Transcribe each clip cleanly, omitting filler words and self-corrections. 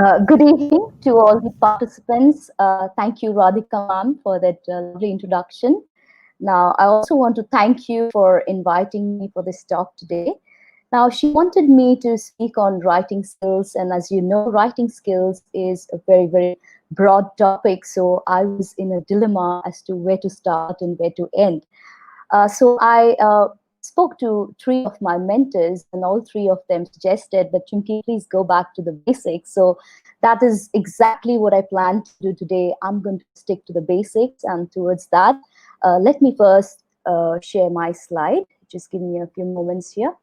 Good evening to all the participants. Thank you, Radhika ma'am, for that lovely introduction. Now, I also want to thank you for inviting me for this talk today. Now, she wanted me to speak on writing skills, and as you know, writing skills is a very, very broad topic. So I was in a dilemma as to where to start and where to end. So I spoke to three of my mentors, and all three of them suggested that Chunki, please go back to the basics. So that is exactly what I plan to do today. I'm going to stick to the basics, and towards that, let me first share my slide. Just give me a few moments here.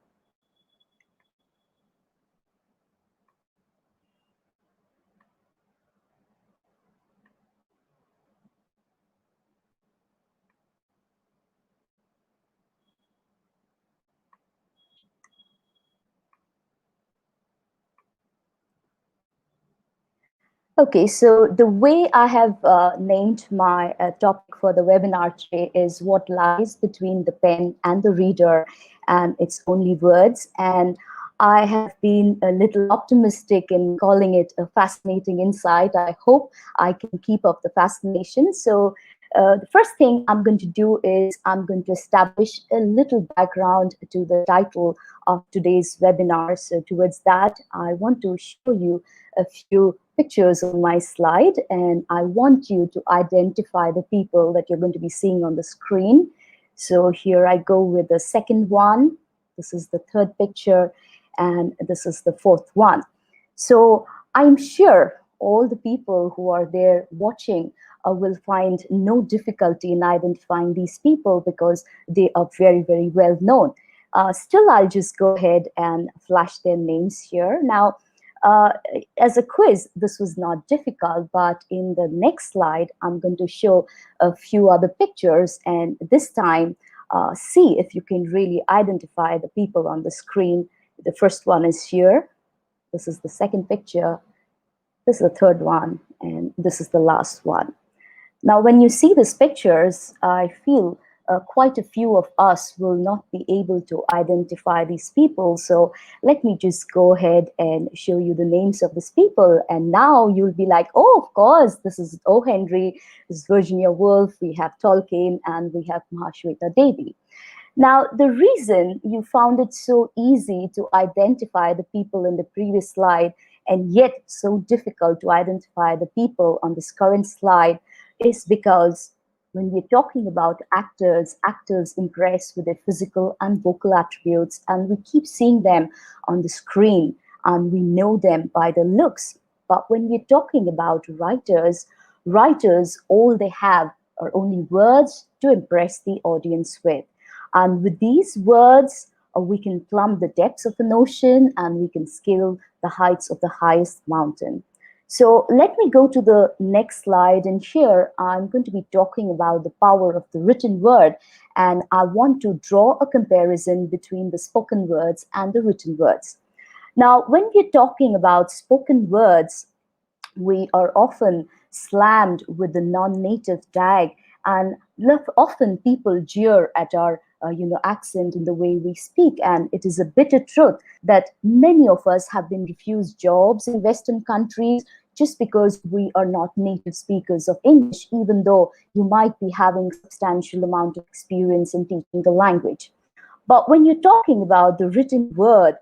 Okay, so the way I have named my topic for the webinar today is what lies between the pen and the reader, and it's only words. And I have been a little optimistic in calling it a fascinating insight. I hope I can keep up the fascination. So the first thing I'm going to do is I'm going to establish a little background to the title of today's webinar. So towards that, I want to show you a few pictures on my slide, and I want you to identify the people that you're going to be seeing on the screen. So here I go with the second one. This is the third picture, and this is the fourth one. So I'm sure all the people who are there watching will find no difficulty in identifying these people because they are very, very well known. Still, I'll just go ahead and flash their names here. Now, uh, as a quiz, this was not difficult, but in the next slide, I'm going to show a few other pictures, and this time, see if you can really identify the people on the screen. The first one is here. This is the second picture. This is the third one, and this is the last one. Now, when you see these pictures, I feel quite a few of us will not be able to identify these people. So let me just go ahead and show you the names of these people. And now you'll be like, oh, of course, this is O. Henry, this is Virginia Woolf, we have Tolkien, and we have Mahashweta Devi. Now, the reason you found it so easy to identify the people in the previous slide and yet so difficult to identify the people on this current slide is because when we're talking about actors, actors impress with their physical and vocal attributes, and we keep seeing them on the screen and we know them by the looks. But when we're talking about writers, writers, all they have are only words to impress the audience with. And with these words, we can plumb the depths of an ocean and we can scale the heights of the highest mountain. So let me go to the next slide, and here I'm going to be talking about the power of the written word, and I want to draw a comparison between the spoken words and the written words. Now, when we're talking about spoken words, we are often slammed with the non-native tag, and often people jeer at our accent in the way we speak. And it is a bitter truth that many of us have been refused jobs in Western countries just because we are not native speakers of English, even though you might be having substantial amount of experience in teaching the language. But when you're talking about the written word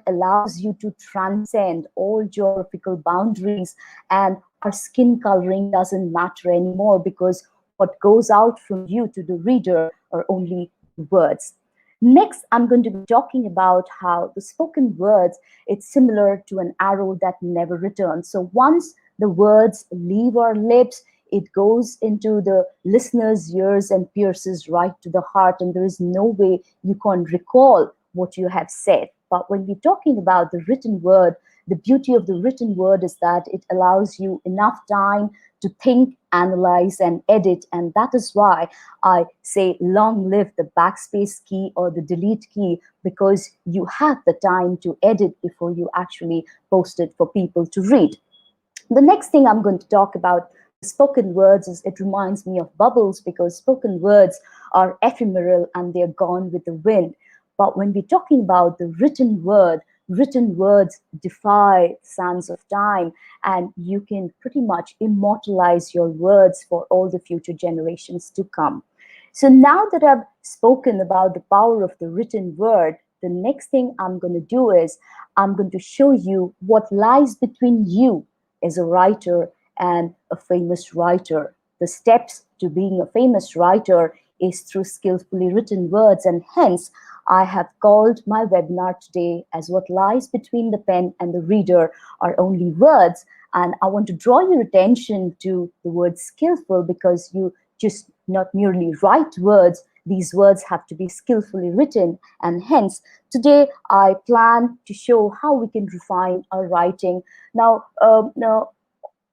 allows you to transcend all geographical boundaries, and our skin coloring doesn't matter anymore because what goes out from you to the reader are only words. Next, I'm going to be talking about how the spoken words, it's similar to an arrow that never returns. So once the words leave our lips, it goes into the listener's ears and pierces right to the heart, and there is no way you can recall what you have said. But when we're talking about the written word, the beauty of the written word is that it allows you enough time to think, analyze, and edit. And that is why I say long live the backspace key or the delete key, because you have the time to edit before you actually post it for people to read. The next thing I'm going to talk about spoken words is it reminds me of bubbles, because spoken words are ephemeral and they're gone with the wind. But when we're talking about the written word, written words defy sands of time, and you can pretty much immortalize your words for all the future generations to come. So now that I've spoken about the power of the written word, the next thing I'm going to do is I'm going to show you what lies between you as a writer and a famous writer. The steps to being a famous writer is through skillfully written words, and hence I have called my webinar today as what lies between the pen and the reader are only words. And I want to draw your attention to the word skillful, because you just not merely write words, these words have to be skillfully written. And hence, today I plan to show how we can refine our writing. Now,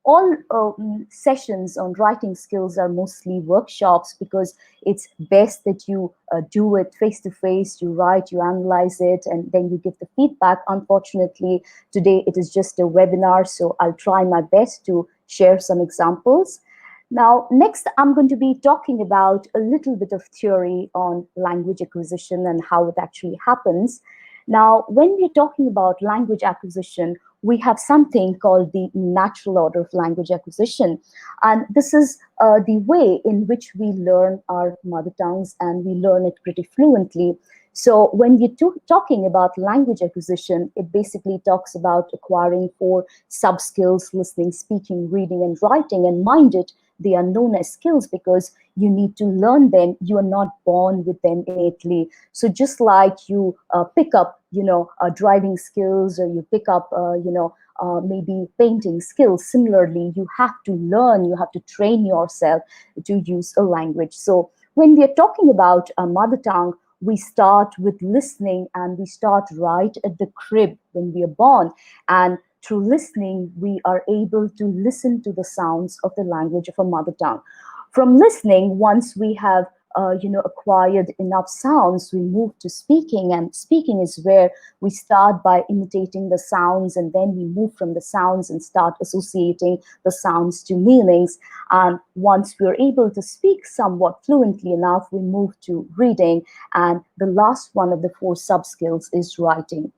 all sessions on writing skills are mostly workshops, because it's best that you do it face to face. You write, you analyze it, and then you give the feedback. Unfortunately, today it is just a webinar, so I'll try my best to share some examples. Now, next, I'm going to be talking about a little bit of theory on language acquisition and how it actually happens. Now, when we're talking about language acquisition, we have something called the natural order of language acquisition. And this is the way in which we learn our mother tongues, and we learn it pretty fluently. So when you're talking about language acquisition, it basically talks about acquiring 4 sub-skills: listening, speaking, reading, and writing. And mind it, they are known as skills because you need to learn them. You are not born with them innately. So just like you pick up, driving skills, or you pick up, maybe painting skills, similarly, you have to learn, you have to train yourself to use a language. So when we are talking about a mother tongue, we start with listening, and we start right at the crib when we are born. And through listening, we are able to listen to the sounds of the language of a mother tongue. From listening, once we have acquired enough sounds, we move to speaking, and speaking is where we start by imitating the sounds, and then we move from the sounds and start associating the sounds to meanings. And once we're able to speak somewhat fluently enough, we move to reading, and the last one of the 4 sub-skills is writing.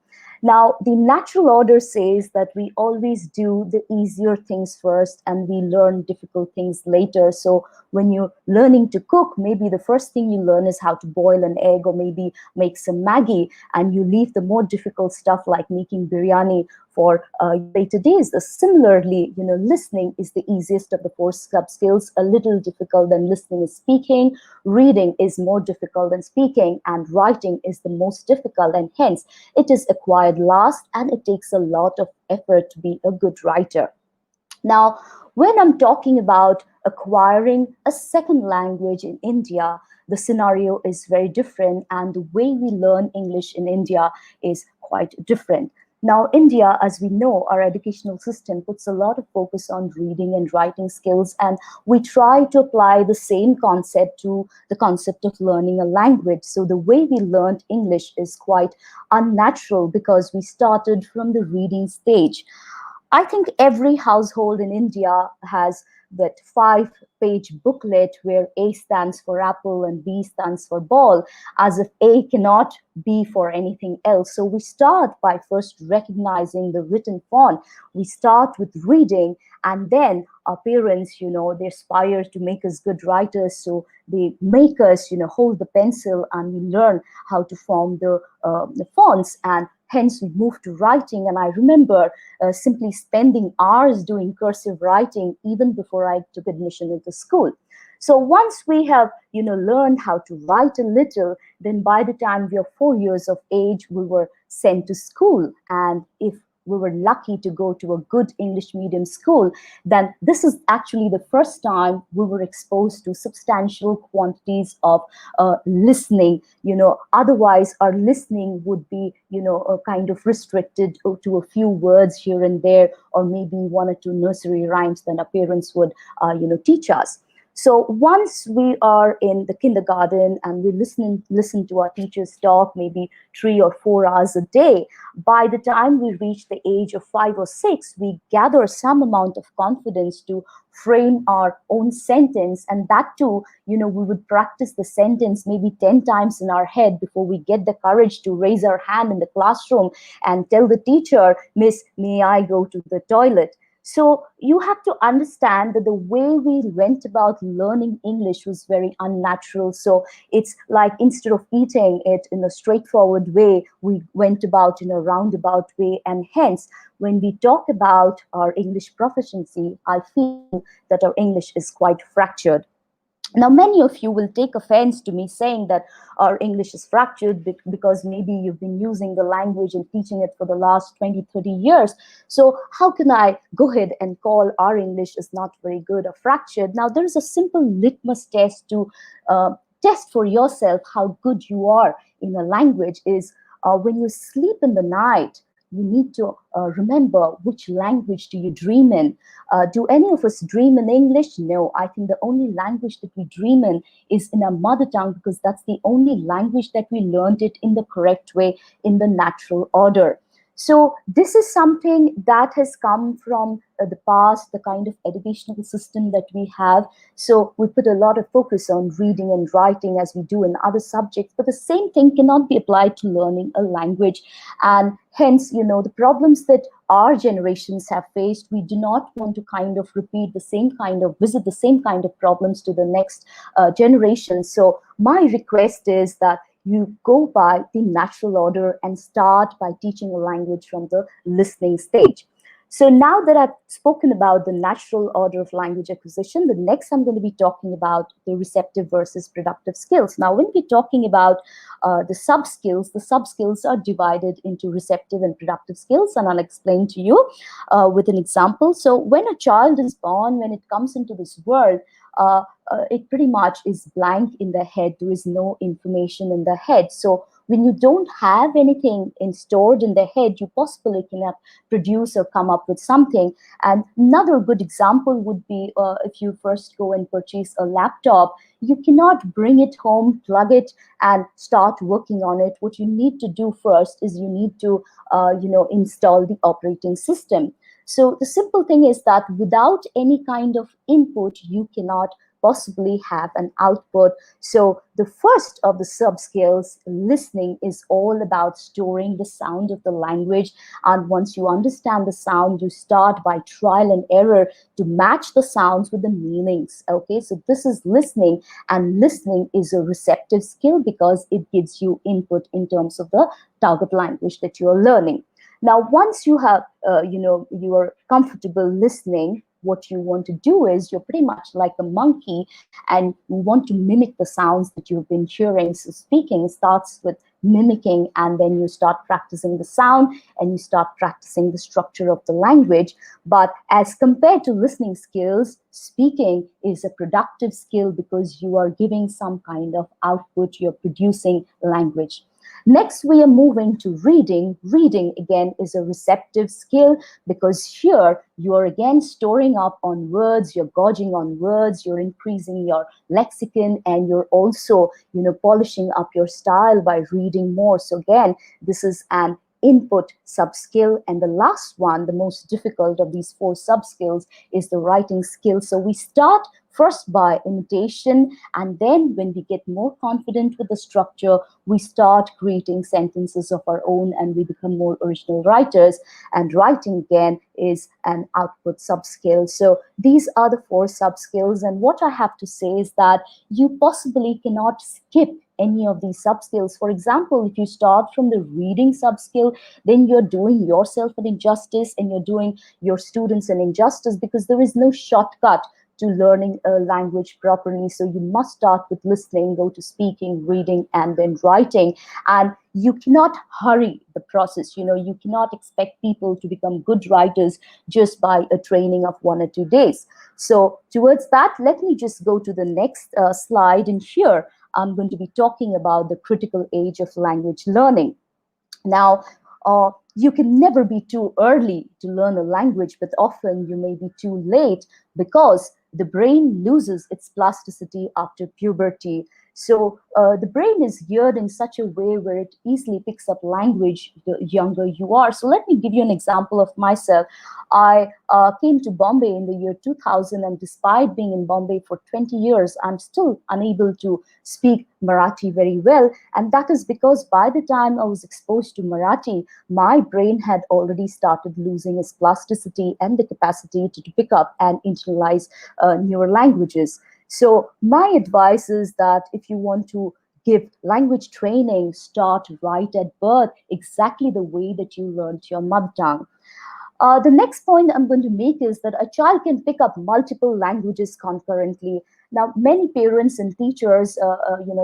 Now, the natural order says that we always do the easier things first, and we learn difficult things later. So when you're learning to cook, maybe the first thing you learn is how to boil an egg, or maybe make some Maggi, and you leave the more difficult stuff like making biryani for later days. Similarly, listening is the easiest of the 4 sub-skills. A little difficult than listening is speaking. Reading is more difficult than speaking, and writing is the most difficult, and hence it is acquired last, and it takes a lot of effort to be a good writer. Now, when I'm talking about acquiring a second language in India, the scenario is very different, and the way we learn English in India is quite different. Now, India, as we know, our educational system puts a lot of focus on reading and writing skills, and we try to apply the same concept to the concept of learning a language. So the way we learned English is quite unnatural, because we started from the reading stage. I think every household in India has that 5-page booklet where A stands for apple and B stands for ball, as if A cannot be for anything else. So we start by first recognizing the written font. We start with reading, and then our parents, they aspire to make us good writers. So they make us, hold the pencil, and we learn how to form the fonts, and hence we move to writing. And I remember simply spending hours doing cursive writing even before I took admission into school. So once we have, learned how to write a little, then by the time we are 4 years of age, we were sent to school. And if we were lucky to go to a good English medium school, then this is actually the first time we were exposed to substantial quantities of listening. Otherwise our listening would be, kind of restricted to a few words here and there, or maybe 1 or 2 nursery rhymes that our parents would, teach us. So once we are in the kindergarten and we listen to our teachers talk maybe 3 or 4 hours a day, by the time we reach the age of 5 or 6, we gather some amount of confidence to frame our own sentence. And that too, we would practice the sentence maybe 10 times in our head before we get the courage to raise our hand in the classroom and tell the teacher, Miss, may I go to the toilet? So you have to understand that the way we went about learning English was very unnatural. So it's like instead of eating it in a straightforward way, we went about in a roundabout way. And hence, when we talk about our English proficiency, I feel that our English is quite fractured. Now, many of you will take offense to me saying that our English is fractured because maybe you've been using the language and teaching it for the last 20, 30 years. So how can I go ahead and call our English is not very good or fractured? Now, there's a simple litmus test to test for yourself how good you are in a language is when you sleep in the night, you need to remember which language do you dream in. Do any of us dream in English? No, I think the only language that we dream in is in our mother tongue, because that's the only language that we learned it in the correct way, in the natural order. So this is something that has come from the past, the kind of educational system that we have. So we put a lot of focus on reading and writing as we do in other subjects, but the same thing cannot be applied to learning a language. And hence, the problems that our generations have faced, we do not want to kind of visit the same kind of problems to the next generation. So my request is that you go by the natural order and start by teaching a language from the listening stage. So now that I've spoken about the natural order of language acquisition, the next I'm going to be talking about the receptive versus productive skills. Now, when we're talking about the sub-skills are divided into receptive and productive skills, and I'll explain to you with an example. So when a child is born, when it comes into this world, it pretty much is blank in the head. There is no information in the head. So when you don't have anything stored in the head, you possibly cannot produce or come up with something. And another good example would be if you first go and purchase a laptop, you cannot bring it home, plug it, and start working on it. What you need to do first is you need to, install the operating system. So the simple thing is that without any kind of input, you cannot possibly have an output. So the first of the sub-skills, listening, is all about storing the sound of the language. And once you understand the sound, you start by trial and error to match the sounds with the meanings. Okay, so this is listening, and listening is a receptive skill because it gives you input in terms of the target language that you are learning. Now, once you have, you are comfortable listening, what you want to do is you're pretty much like a monkey and you want to mimic the sounds that you've been hearing. So speaking starts with mimicking, and then you start practicing the sound and you start practicing the structure of the language. But as compared to listening skills, speaking is a productive skill because you are giving some kind of output, you're producing language. Next, we are moving to reading. Reading, again, is a receptive skill because here you are again storing up on words, you're gauging on words, you're increasing your lexicon, and you're also, polishing up your style by reading more. So again, this is an input sub-skill. And the last one, the most difficult of these 4 sub-skills, is the writing skill. So we start first by imitation, and then when we get more confident with the structure, we start creating sentences of our own and we become more original writers. And writing, again, is an output sub-skill. So these are the 4 sub-skills. And what I have to say is that you possibly cannot skip any of these sub-skills. For example, if you start from the reading sub-skill, then you're doing yourself an injustice and you're doing your students an injustice, because there is no shortcut to learning a language properly. So you must start with listening, go to speaking, reading, and then writing. And you cannot hurry the process. You cannot expect people to become good writers just by a training of 1 or 2 days. So towards that, let me just go to the next slide. And here, I'm going to be talking about the critical age of language learning. Now, you can never be too early to learn a language, but often you may be too late, because the brain loses its plasticity after puberty. So the brain is geared in such a way where it easily picks up language the younger you are. So let me give you an example of myself. I came to Bombay in the year 2000, and despite being in Bombay for 20 years, I'm still unable to speak Marathi very well. And that is because by the time I was exposed to Marathi, my brain had already started losing its plasticity and the capacity to pick up and internalize newer languages. So my advice is that if you want to give language training, start right at birth, exactly the way that you learned your mother tongue. The next point I'm going to make is that a child can pick up multiple languages concurrently. Now, many parents and teachers,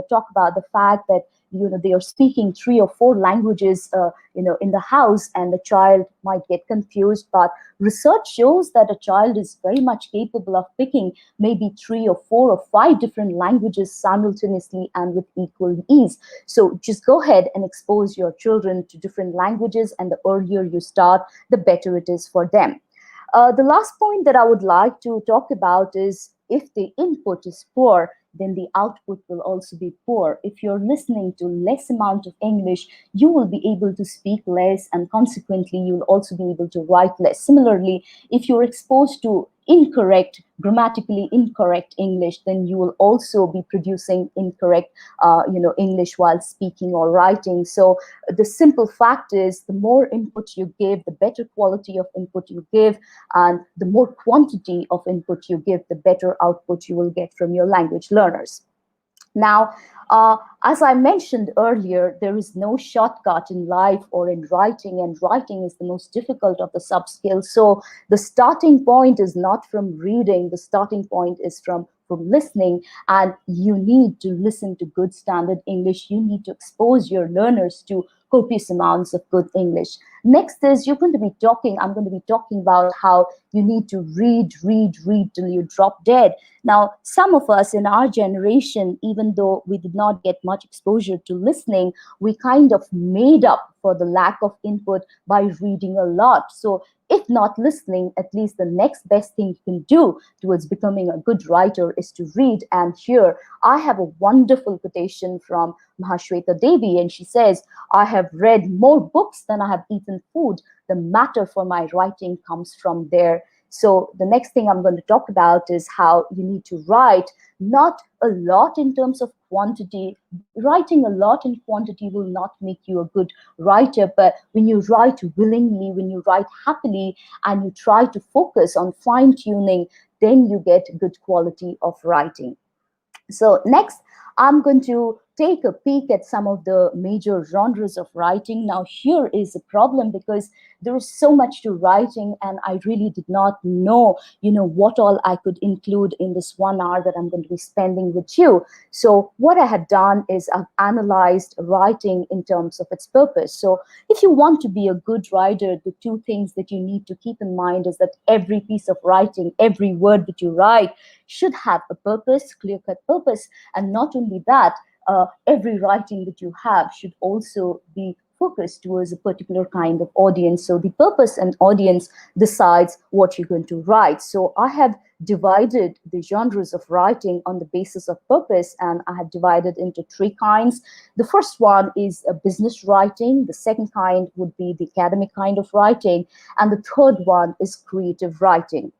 talk about the fact that they are speaking 3 or 4 languages, in the house, and the child might get confused. But research shows that a child is very much capable of picking maybe 3 or 4 or 5 different languages simultaneously and with equal ease. So just go ahead and expose your children to different languages, and the earlier you start, the better it is for them. The last point that I would like to talk about is if the input is poor, then the output will also be poor. If you're listening to less amount of English, you will be able to speak less, and consequently, you'll also be able to write less. Similarly, if you're exposed to grammatically incorrect English, then you will also be producing incorrect, English while speaking or writing. So the simple fact is, the more input you give, the better quality of input you give, and the more quantity of input you give, the better output you will get from your language learners. Now, as I mentioned earlier, there is no shortcut in life or in writing, and writing is the most difficult of the sub-skills. So the starting point is not from reading, the starting point is from listening, and you need to listen to good standard English. You need to expose your learners to copious amounts of good English. Next is I'm going to be talking about how you need to read till you drop dead. Now, some of us in our generation, even though we did not get much exposure to listening, we kind of made up for the lack of input by reading a lot. So if not listening, at least the next best thing you can do towards becoming a good writer is to read. And here I have a wonderful quotation from Mahashweta Devi, and she says, "I have read more books than I have eaten food. The matter for my writing comes from there." So the next thing I'm going to talk about is how you need to write, not a lot in terms of quantity. Writing a lot in quantity will not make you a good writer, but when you write willingly, when you write happily, and you try to focus on fine-tuning, then you get good quality of writing. So next, I'm going to take a peek at some of the major genres of writing. Now, here is a problem because there is so much to writing, and I really did not know, what all I could include in this 1 hour that I'm going to be spending with you. So what I have done is I've analyzed writing in terms of its purpose. So if you want to be a good writer, the 2 things that you need to keep in mind is that every piece of writing, every word that you write should have a purpose, clear-cut purpose. And not only that, every writing that you have should also be focused towards a particular kind of audience. So the purpose and audience decides what you're going to write. So I have divided the genres of writing on the basis of purpose, and I have divided into 3 kinds. The first one is a business writing. The second kind would be the academic kind of writing. And the third one is creative writing.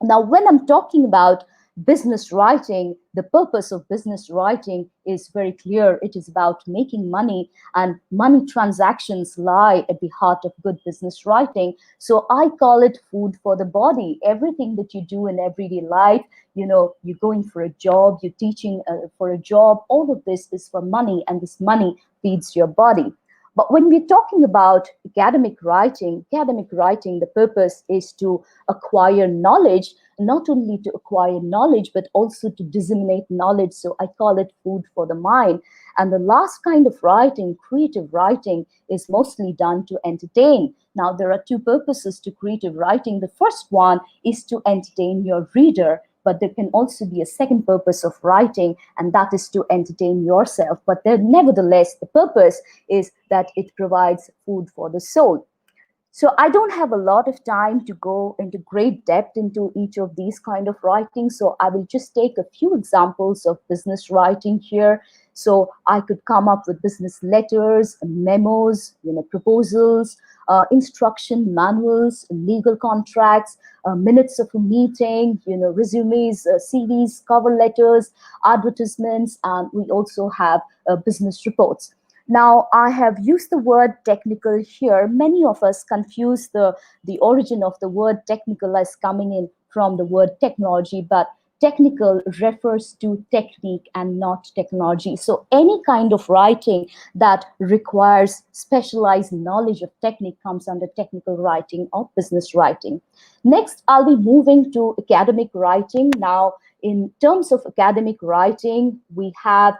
Now, when I'm talking about business writing, the purpose of business writing is very clear. It is about making money, and money transactions lie at the heart of good business writing. So I call it food for the body. Everything that you do in everyday life, you're going for a job, you're teaching for a job, all of this is for money, and this money feeds your body. But when we're talking about academic writing, the purpose is to acquire knowledge, not only to acquire knowledge, but also to disseminate knowledge. So I call it food for the mind. And the last kind of writing, creative writing, is mostly done to entertain. Now, there are 2 purposes to creative writing. The first one is to entertain your reader, but there can also be a second purpose of writing, and that is to entertain yourself. But nevertheless, the purpose is that it provides food for the soul. So I don't have a lot of time to go into great depth into each of these kind of writing. So I will just take a few examples of business writing here. So I could come up with business letters, memos, proposals, instruction manuals, legal contracts, minutes of a meeting, resumes, CVs, cover letters, advertisements, and we also have business reports. Now, I have used the word technical here. Many of us confuse the origin of the word technical as coming in from the word technology, but technical refers to technique and not technology. So any kind of writing that requires specialized knowledge of technique comes under technical writing or business writing. Next, I'll be moving to academic writing. Now, in terms of academic writing, we have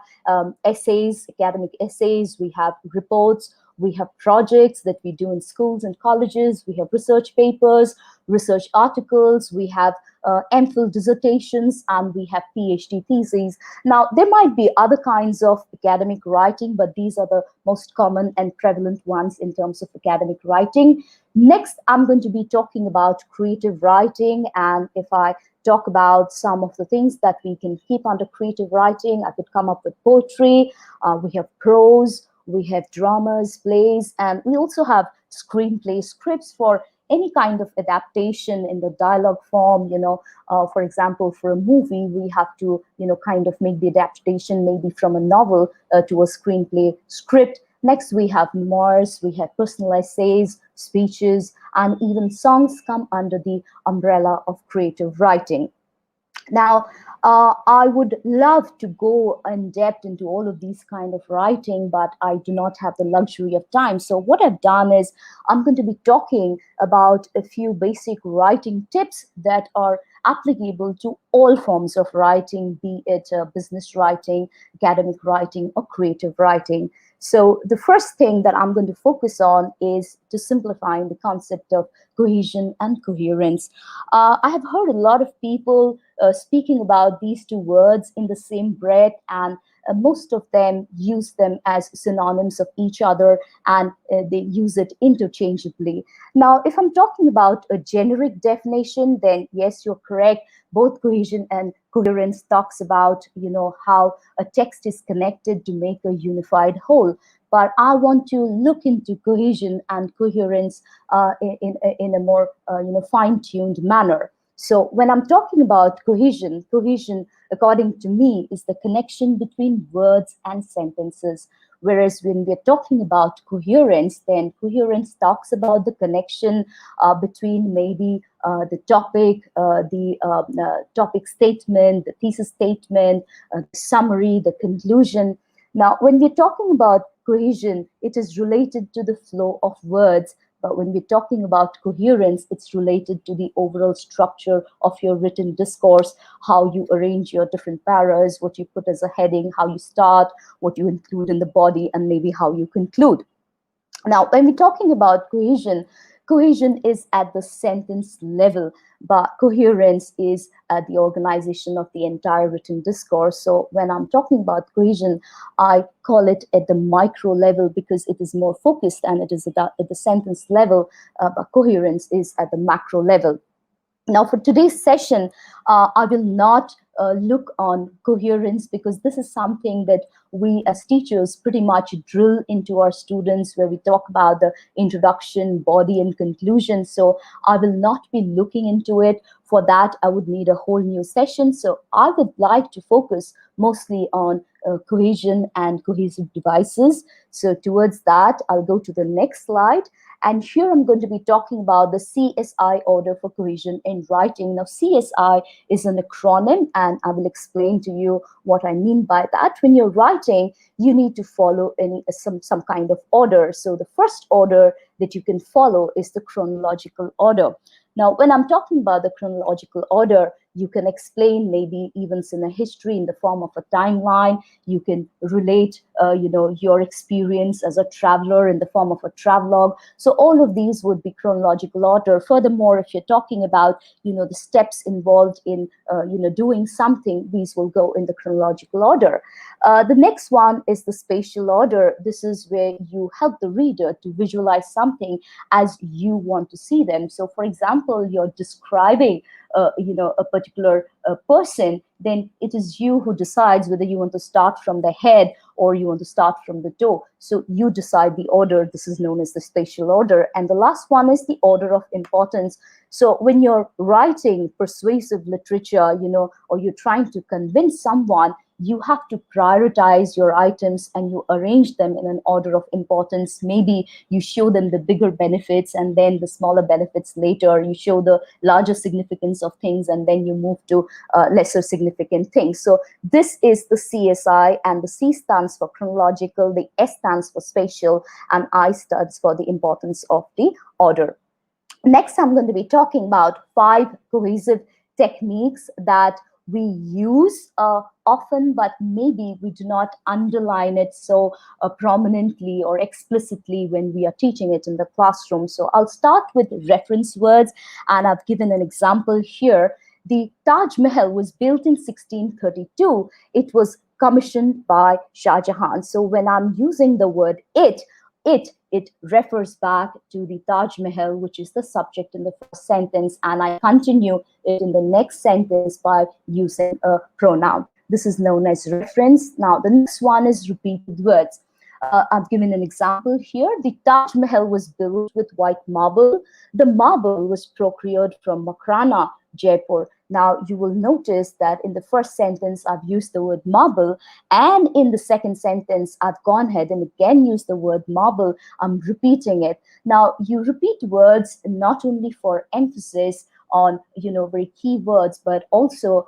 essays, academic essays, we have reports, we have projects that we do in schools and colleges, we have research papers, research articles, we have MPhil dissertations, and we have PhD theses. Now, there might be other kinds of academic writing, but these are the most common and prevalent ones in terms of academic writing. Next, I'm going to be talking about creative writing, and if I talk about some of the things that we can keep under creative writing, I could come up with poetry, we have prose, we have dramas, plays, and we also have screenplay scripts for any kind of adaptation in the dialogue form. For example, for a movie, we have to, kind of make the adaptation maybe from a novel to a screenplay script. Next, we have memoirs, we have personal essays, speeches, and even songs come under the umbrella of creative writing. Now, I would love to go in depth into all of these kind of writing, but I do not have the luxury of time. So what I've done is I'm going to be talking about a few basic writing tips that are applicable to all forms of writing, be it business writing, academic writing, or creative writing. So the first thing that I'm going to focus on is to simplifying the concept of cohesion and coherence. I have heard a lot of people speaking about these two words in the same breath, and most of them use them as synonyms of each other, and they use it interchangeably. Now, if I'm talking about a generic definition, then yes, you're correct. Both cohesion and coherence talks about, how a text is connected to make a unified whole. But I want to look into cohesion and coherence in a more, fine-tuned manner. So when I'm talking about cohesion, according to me, is the connection between words and sentences. Whereas when we're talking about coherence, then coherence talks about the connection between maybe the topic, the topic statement, the thesis statement, the summary, the conclusion. Now, when we're talking about cohesion, it is related to the flow of words. But when we're talking about coherence, it's related to the overall structure of your written discourse, how you arrange your different paras, what you put as a heading, how you start, what you include in the body, and maybe how you conclude. Now, when we're talking about cohesion, cohesion is at the sentence level, but coherence is at the organization of the entire written discourse. So when I'm talking about cohesion, I call it at the micro level because it is more focused, and it is at the sentence level, but coherence is at the macro level. Now, for today's session, I will not look on coherence because this is something that we as teachers pretty much drill into our students, where we talk about the introduction, body, and conclusion. So I will not be looking into it. For that, I would need a whole new session. So I would like to focus mostly on cohesion and cohesive devices. So towards that, I'll go to the next slide. And here I'm going to be talking about the CSI order for cohesion in writing. Now, CSI is an acronym, and I will explain to you what I mean by that. When you're writing, you need to follow some kind of order. So the first order that you can follow is the chronological order. Now, when I'm talking about the chronological order, You can explain maybe events in a history in the form of a timeline. You can relate, your experience as a traveler in the form of a travelogue. So all of these would be chronological order. Furthermore, if you're talking about, the steps involved in, doing something, these will go in the chronological order. The next one is the spatial order. This is where you help the reader to visualize something as you want to see them. So, for example, you're describing, a particular person, then it is you who decides whether you want to start from the head or you want to start from the toe. So you decide the order. This is known as the spatial order. And the last one is the order of importance. So when you're writing persuasive literature, or you're trying to convince someone, you have to prioritize your items and you arrange them in an order of importance. Maybe you show them the bigger benefits and then the smaller benefits later. You show the larger significance of things and then you move to lesser significant things. So this is the CSI, and the C stands for chronological, the S stands for spatial, and I stands for the importance of the order. Next, I'm going to be talking about 5 cohesive techniques that we use often, but maybe we do not underline it so prominently or explicitly when we are teaching it in the classroom. So I'll start with reference words, and I've given an example here. The Taj Mahal was built in 1632. It was commissioned by Shah Jahan. So when I'm using the word it refers back to the Taj Mahal, which is the subject in the first sentence, and I continue it in the next sentence by using a pronoun. This is known as reference. Now, the next one is repeated words. I've given an example here. The Taj Mahal was built with white marble. The marble was procured from Makrana, Jaipur. Now, you will notice that in the first sentence, I've used the word marble, and in the second sentence, I've gone ahead and again used the word marble. I'm repeating it. Now, you repeat words not only for emphasis on, very key words, but also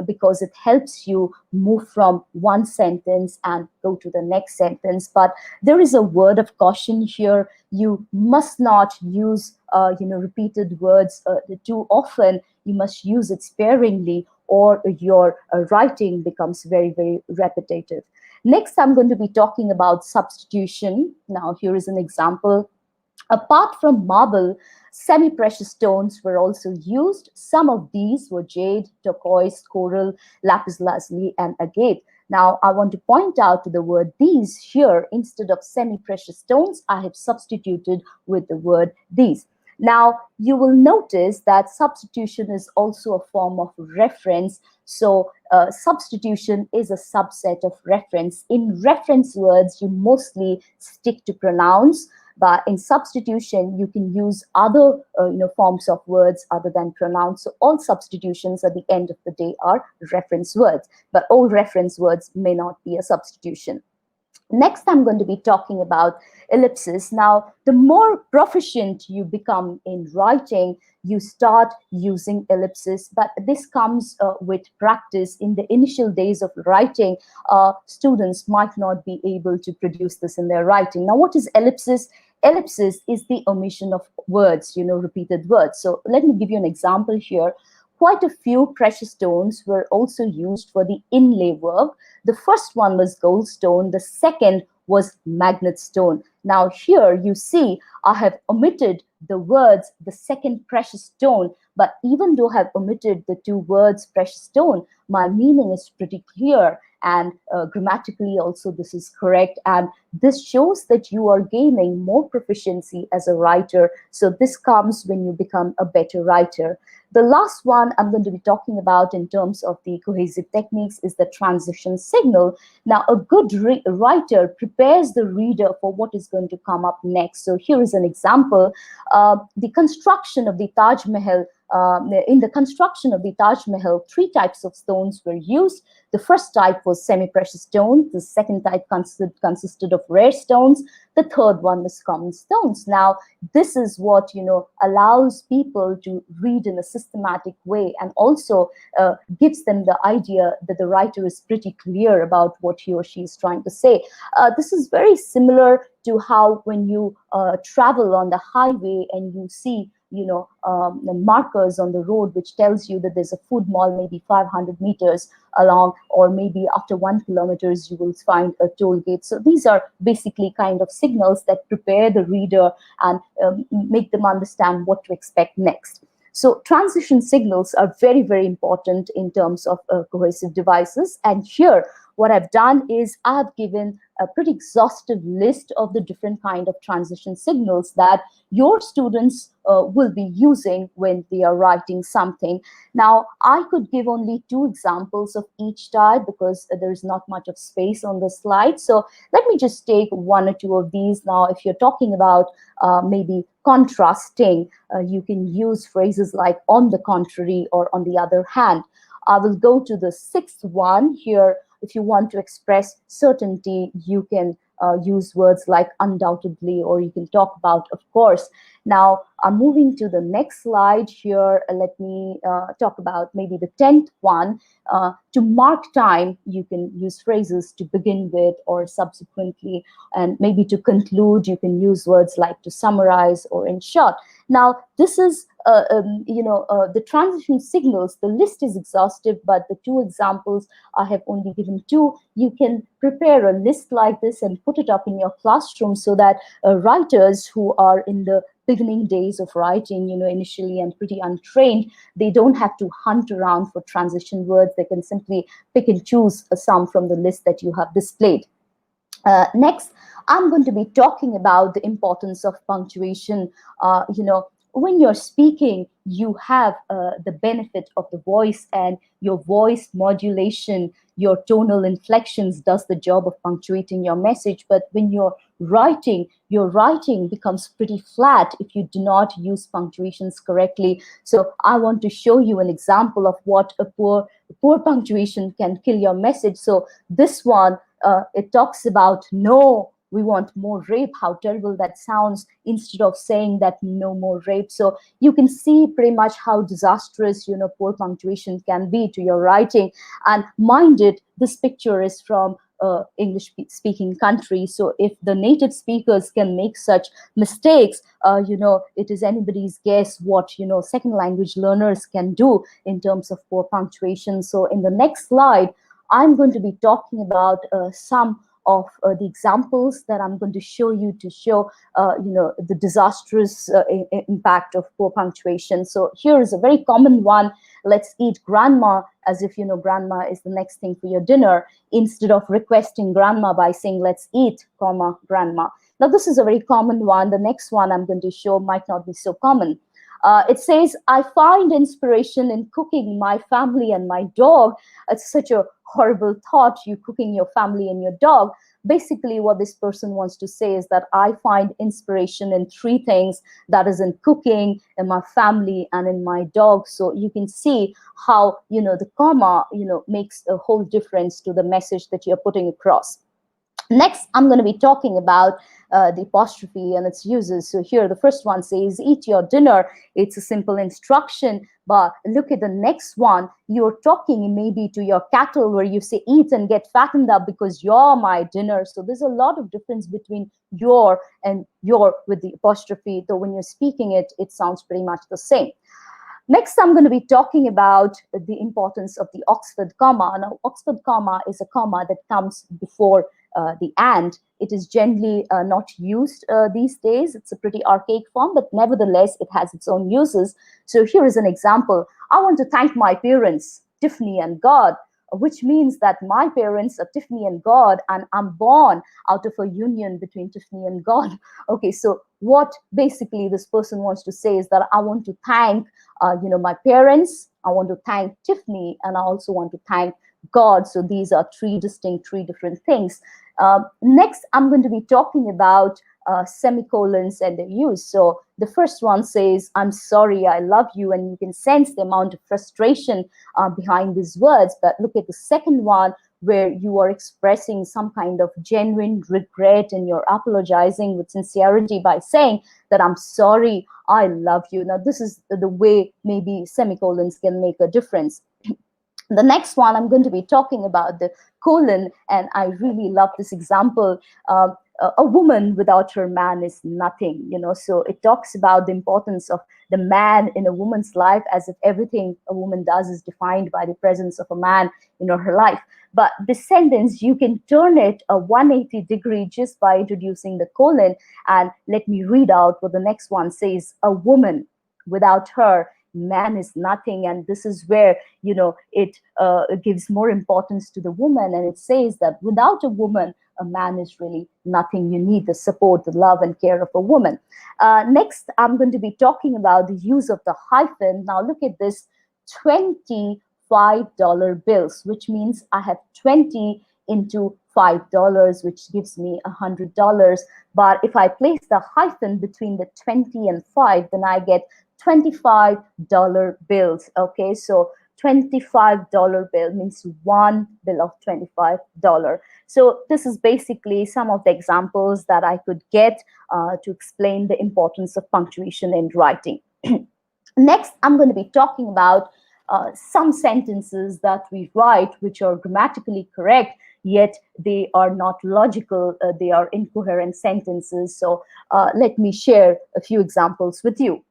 because it helps you move from one sentence and go to the next sentence. But there is a word of caution here. You must not use, repeated words too often. You must use it sparingly, or your writing becomes very, very repetitive. Next, I'm going to be talking about substitution. Now, here is an example. Apart from marble, semi-precious stones were also used. Some of these were jade, turquoise, coral, lapis lazuli, and agate. Now, I want to point out to the word these here. Instead of semi-precious stones, I have substituted with the word these. Now, you will notice that substitution is also a form of reference. So substitution is a subset of reference. In reference words, you mostly stick to pronouns. But in substitution, you can use other forms of words other than pronouns. So all substitutions at the end of the day are reference words, but all reference words may not be a substitution. Next, I'm going to be talking about ellipses. Now, the more proficient you become in writing, you start using ellipses, but this comes with practice. In the initial days of writing, students might not be able to produce this in their writing. Now, what is ellipsis? Ellipsis is the omission of words, repeated words. So let me give you an example here. Quite a few precious stones were also used for the inlay work. The first one was goldstone. The second was magnet stone. Now here you see I have omitted the words, the second precious stone, but even though I have omitted the 2 words precious stone, my meaning is pretty clear, and grammatically also this is correct, and this shows that you are gaining more proficiency as a writer. So this comes when you become a better writer. The last one I'm going to be talking about in terms of the cohesive techniques is the transition signal. Now, a good writer prepares the reader for what is going to come up next. So here is an example. The construction of the Taj Mahal, in the construction of the Taj Mahal, 3 types of stones were used. The first type was semi-precious stone. The second type consisted of rare stones. The third one was common stones. Now, this is what, allows people to read in a systematic way, and also gives them the idea that the writer is pretty clear about what he or she is trying to say. This is very similar to how when you travel on the highway and you see the markers on the road which tells you that there's a food mall maybe 500 meters along, or maybe after 1 kilometer you will find a toll gate. So these are basically kind of signals that prepare the reader and make them understand what to expect next. So transition signals are very, very important in terms of cohesive devices. And here, what I've done is I've given a pretty exhaustive list of the different kind of transition signals that your students will be using when they are writing something. Now, I could give only 2 examples of each type because there's not much of space on the slide. So let me just take 1 or 2 of these. Now, if you're talking about maybe contrasting, you can use phrases like on the contrary or on the other hand. I will go to the 6th one here. If you want to express certainty, you can use words like undoubtedly, or you can talk about of course. Now, I'm moving to the next slide here. Let me talk about maybe the 10th one. To mark time, you can use phrases to begin with or subsequently, and maybe to conclude, you can use words like to summarize or in short. Now, this is the transition signals. The list is exhaustive, but the 2 examples I have only given 2. You can prepare a list like this and put it up in your classroom so that writers who are in the beginning days of writing, initially and pretty untrained, they don't have to hunt around for transition words. They can simply pick and choose some from the list that you have displayed. Next, I'm going to be talking about the importance of punctuation. When you're speaking, you have the benefit of the voice, and your voice modulation, your tonal inflections does the job of punctuating your message. But when you're writing, your writing becomes pretty flat if you do not use punctuations correctly. So I want to show you an example of what a poor punctuation can kill your message. So this one, it talks about no, we want more rape, how terrible that sounds, instead of saying that no more rape. So you can see pretty much how disastrous, poor punctuation can be to your writing. And mind it, this picture is from English-speaking country. So if the native speakers can make such mistakes, it is anybody's guess what, second language learners can do in terms of poor punctuation. So in the next slide, I'm going to be talking about some of the examples that I'm going to show you to show, the disastrous impact of poor punctuation. So here is a very common one. Let's eat grandma, as if, grandma is the next thing for your dinner, instead of requesting grandma by saying, let's eat, comma, grandma. Now, this is a very common one. The next one I'm going to show might not be so common. It says, I find inspiration in cooking my family and my dog. It's such a horrible thought, you cooking your family and your dog. Basically, what this person wants to say is that I find inspiration in 3 things, that is in cooking, in my family, and in my dog. So you can see how, the comma, makes a whole difference to the message that you're putting across. Next, I'm going to be talking about the apostrophe and its uses. So here, the first one says, eat your dinner. It's a simple instruction. But look at the next one. You're talking maybe to your cattle where you say, eat and get fattened up because you're my dinner. So there's a lot of difference between your and your with the apostrophe. Though when you're speaking it, it sounds pretty much the same. Next, I'm going to be talking about the importance of the Oxford comma. Now, Oxford comma is a comma that comes before the and. It is generally not used these days. It's a pretty archaic form, but nevertheless, it has its own uses. So here is an example. I want to thank my parents, Tiffany and God, which means that my parents are Tiffany and God, and I'm born out of a union between Tiffany and God. Okay, so what basically this person wants to say is that I want to thank, my parents, I want to thank Tiffany, and I also want to thank God. So these are 3 different things. Next, I'm going to be talking about semicolons and their use. So the first one says, I'm sorry, I love you, and you can sense the amount of frustration behind these words. But look at the second one, where you are expressing some kind of genuine regret and you're apologizing with sincerity by saying that I'm sorry, I love you. Now, this is the way maybe semicolons can make a difference. The next one, I'm going to be talking about the colon, and I really love this example. a woman without her man is nothing, you know. So it talks about the importance of the man in a woman's life, as if everything a woman does is defined by the presence of a man in her life. But this sentence, you can turn it a 180 degree just by introducing the colon. And let me read out what the next one says. A woman without her, man is nothing. And this is where, you know, it gives more importance to the woman. And it says that without a woman, a man is really nothing. You need the support, the love and care of a woman. Next, I'm going to be talking about the use of the hyphen. Now look at this, $25 bills, which means I have 20 into $5, which gives me $100. But if I place the hyphen between the 20 and 5, then I get $25 bills. Okay, so $25 bill means one bill of $25. So this is basically some of the examples that I could get to explain the importance of punctuation in writing. Next, I'm going to be talking about some sentences that we write which are grammatically correct, yet they are not logical. They are incoherent sentences. So let me share a few examples with you.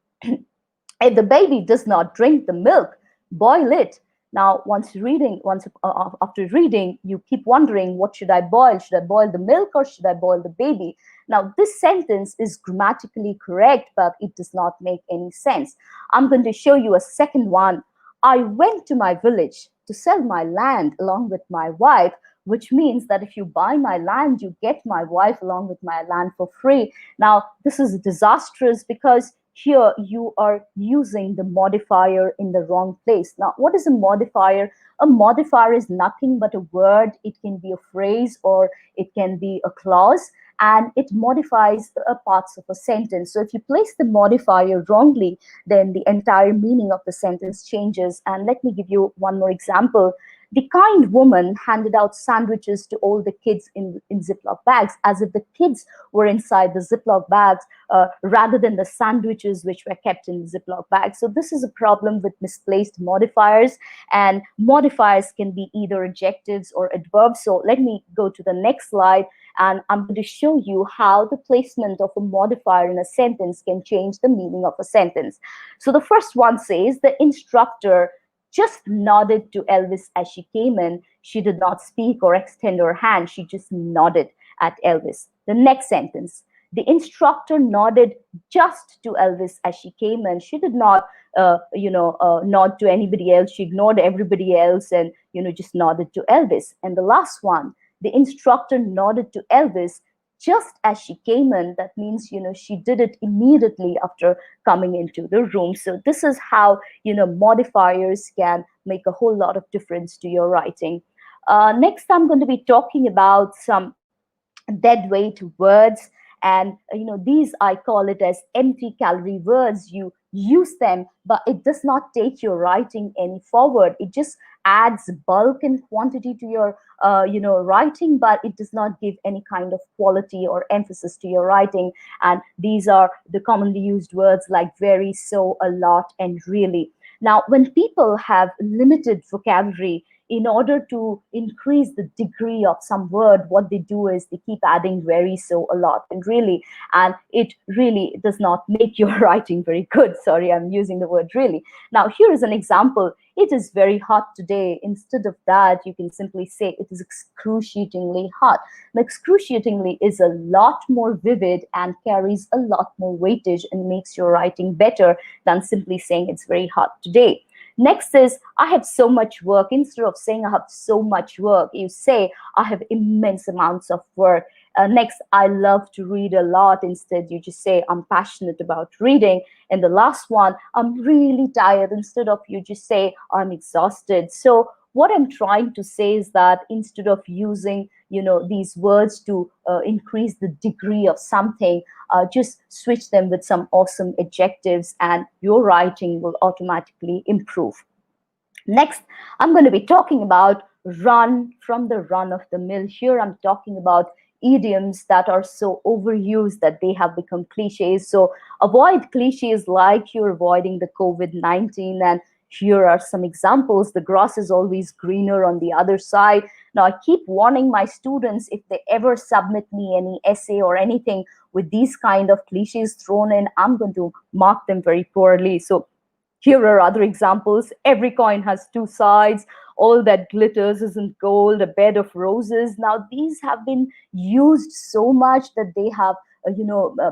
If the baby does not drink the milk, boil it. Now, after reading, you keep wondering, what should I boil? Should I boil the milk or should I boil the baby? Now, this sentence is grammatically correct, but it does not make any sense. I'm going to show you a second one. I went to my village to sell my land along with my wife, which means that if you buy my land, you get my wife along with my land for free. Now, this is disastrous because here you are using the modifier in the wrong place. Now, what is a modifier? A modifier is nothing but a word. It can be a phrase or it can be a clause, and it modifies parts of a sentence. So if you place the modifier wrongly, then the entire meaning of the sentence changes. And let me give you one more example. The kind woman handed out sandwiches to all the kids in Ziploc bags, as if the kids were inside the Ziploc bags rather than the sandwiches which were kept in the Ziploc bags. So this is a problem with misplaced modifiers, and modifiers can be either adjectives or adverbs. So let me go to the next slide, and I'm going to show you how the placement of a modifier in a sentence can change the meaning of a sentence. So the first one says, the instructor just nodded to Elvis as she came in. She did not speak or extend her hand. She just nodded at Elvis. The next sentence, the instructor nodded just to Elvis as she came in. She did not, nod to anybody else. She ignored everybody else and, just nodded to Elvis. And the last one, the instructor nodded to Elvis just as she came in. That means, she did it immediately after coming into the room. So this is how, modifiers can make a whole lot of difference to your writing. Next, I'm going to be talking about some dead weight words. And, these, I call it as empty calorie words. You use them, but it does not take your writing any forward. It just adds bulk and quantity to your, writing, but it does not give any kind of quality or emphasis to your writing. And these are the commonly used words like very, so, a lot, and really. Now, when people have limited vocabulary, in order to increase the degree of some word, what they do is they keep adding very, so, a lot, and really, and it really does not make your writing very good. Sorry, I'm using the word really. Now, here is an example. It is very hot today. Instead of that, you can simply say it is excruciatingly hot. Now, excruciatingly is a lot more vivid and carries a lot more weightage and makes your writing better than simply saying it's very hot today. Next is, I have so much work. Instead of saying I have so much work, you say I have immense amounts of work. Next, I love to read a lot. Instead, you just say I'm passionate about reading. And the last one, I'm really tired. Instead of, you just say I'm exhausted. So what I'm trying to say is that instead of using, these words to increase the degree of something, just switch them with some awesome adjectives and your writing will automatically improve. Next, I'm going to be talking about run from the run of the mill. Here I'm talking about idioms that are so overused that they have become cliches. So avoid cliches like you're avoiding the COVID-19. And here are some examples. The grass is always greener on the other side. Now, I keep warning my students, if they ever submit me any essay or anything with these kind of cliches thrown in, I'm going to mark them very poorly. So here are other examples. Every coin has two sides. All that glitters isn't gold, a bed of roses. Now, these have been used so much that they have,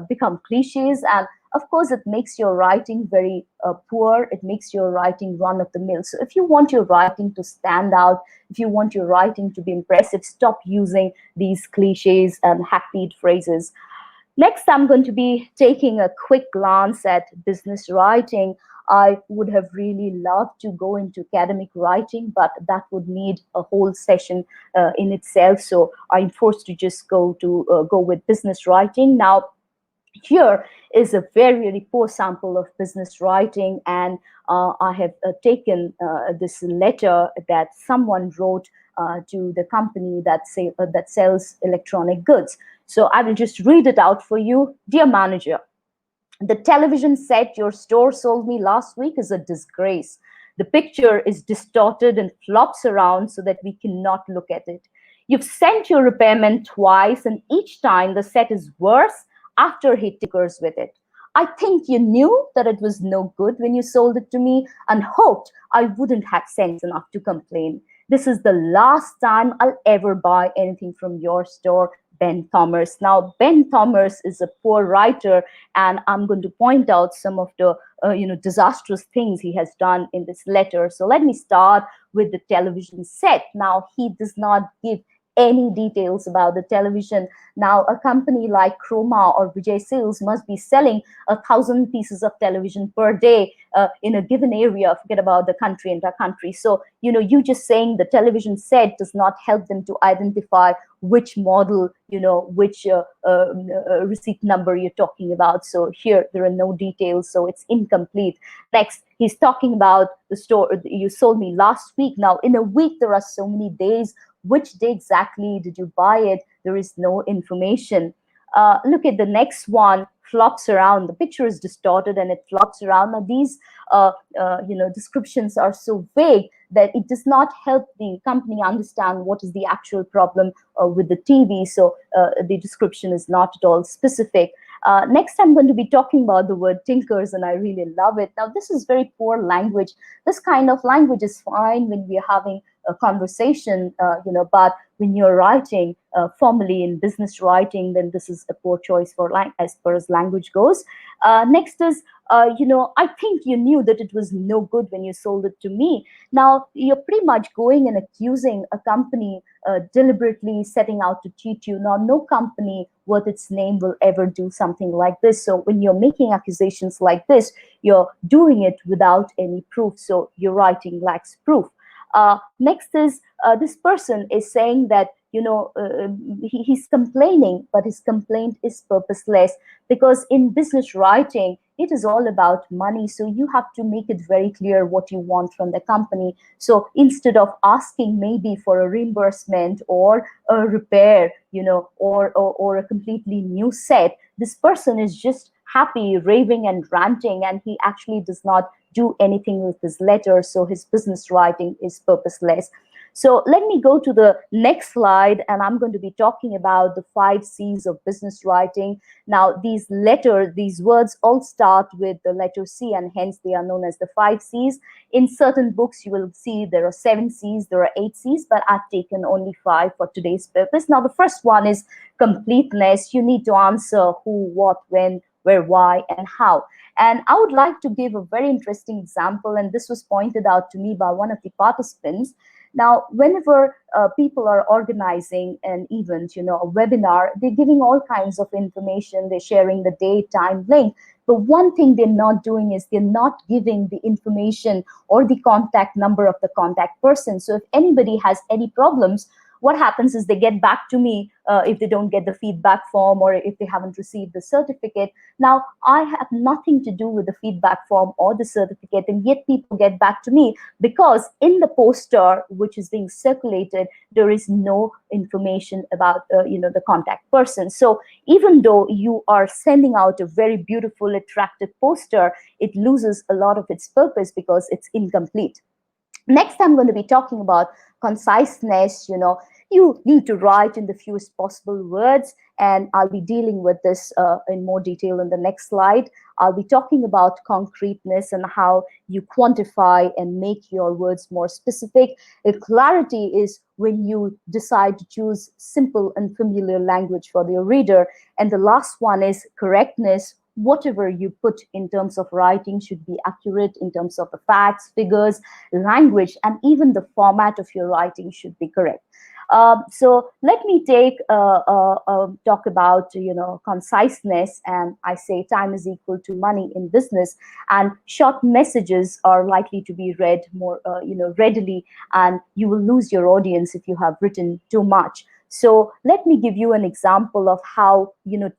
become cliches. And of course, it makes your writing very poor. It makes your writing run of the mill. So if you want your writing to stand out, if you want your writing to be impressive, stop using these cliches and hackneyed phrases. Next, I'm going to be taking a quick glance at business writing. I would have really loved to go into academic writing, but that would need a whole session in itself. So I'm forced to just go with business writing. Now, here is a very, very poor sample of business writing, and I have taken this letter that someone wrote to the company that sells electronic goods. So I will just read it out for you. Dear manager, the television set your store sold me last week is a disgrace. The picture is distorted and flops around so that we cannot look at it. You've sent your repairman twice, and each time the set is worse after he tinkers with it. I think you knew that it was no good when you sold it to me and hoped I wouldn't have sense enough to complain. This is the last time I'll ever buy anything from your store, Ben Thomas. Now, Ben Thomas is a poor writer, and I'm going to point out some of the disastrous things he has done in this letter. So let me start with the television set. Now, he does not give any details about the television. Now, a company like Chroma or Vijay Sales must be selling 1,000 pieces of television per day in a given area. Forget about the country, entire country. So, you just saying the television set does not help them to identify which model, which receipt number you're talking about. So here, there are no details, so it's incomplete. Next, he's talking about the store you sold me last week. Now, in a week, there are so many days. Which day exactly did you buy it? There is no information. Look at the next one, flops around. The picture is distorted and it flops around. Now, these descriptions are so vague that it does not help the company understand what is the actual problem with the TV. So the description is not at all specific. Next, I'm going to be talking about the word tinkers, and I really love it. Now, this is very poor language. This kind of language is fine when we are having a conversation, but when you're writing formally in business writing, then this is a poor choice for as far as language goes. Next is, I think you knew that it was no good when you sold it to me. Now, you're pretty much going and accusing a company deliberately setting out to cheat you. Now, no company worth its name will ever do something like this. So when you're making accusations like this, you're doing it without any proof. So your writing lacks proof. Next is this person is saying that he's complaining, but his complaint is purposeless, because in business writing it is all about money. So you have to make it very clear what you want from the company. So instead of asking maybe for a reimbursement or a repair, or a completely new set, this person is just happy, raving and ranting, and he actually does not do anything with his letter. So his business writing is purposeless. So let me go to the next slide, and I'm going to be talking about the 5 C's of business writing. Now, these words all start with the letter C, and hence they are known as the 5 C's. In certain books, you will see there are 7 C's, there are 8 C's, but I've taken only 5 for today's purpose. Now, the first one is completeness. You need to answer who, what, when, where, why, and how. And I would like to give a very interesting example, and this was pointed out to me by one of the participants. Now, whenever people are organizing an event, a webinar, they're giving all kinds of information. They're sharing the date, time, link. But one thing they're not doing is they're not giving the information or the contact number of the contact person. So if anybody has any problems, what happens is they get back to me if they don't get the feedback form or if they haven't received the certificate. Now, I have nothing to do with the feedback form or the certificate, and yet people get back to me because in the poster which is being circulated, there is no information about the contact person. So even though you are sending out a very beautiful, attractive poster, it loses a lot of its purpose because it's incomplete. Next, I'm going to be talking about conciseness. You need to write in the fewest possible words, and I'll be dealing with this in more detail in the next slide. I'll be talking about concreteness and how you quantify and make your words more specific. Clarity is when you decide to choose simple and familiar language for your reader. And the last one is correctness. Whatever you put in terms of writing should be accurate in terms of the facts, figures, language, and even the format of your writing should be correct. So let me talk about conciseness, and I say time is equal to money in business, and short messages are likely to be read more readily, and you will lose your audience if you have written too much. So let me give you an example of how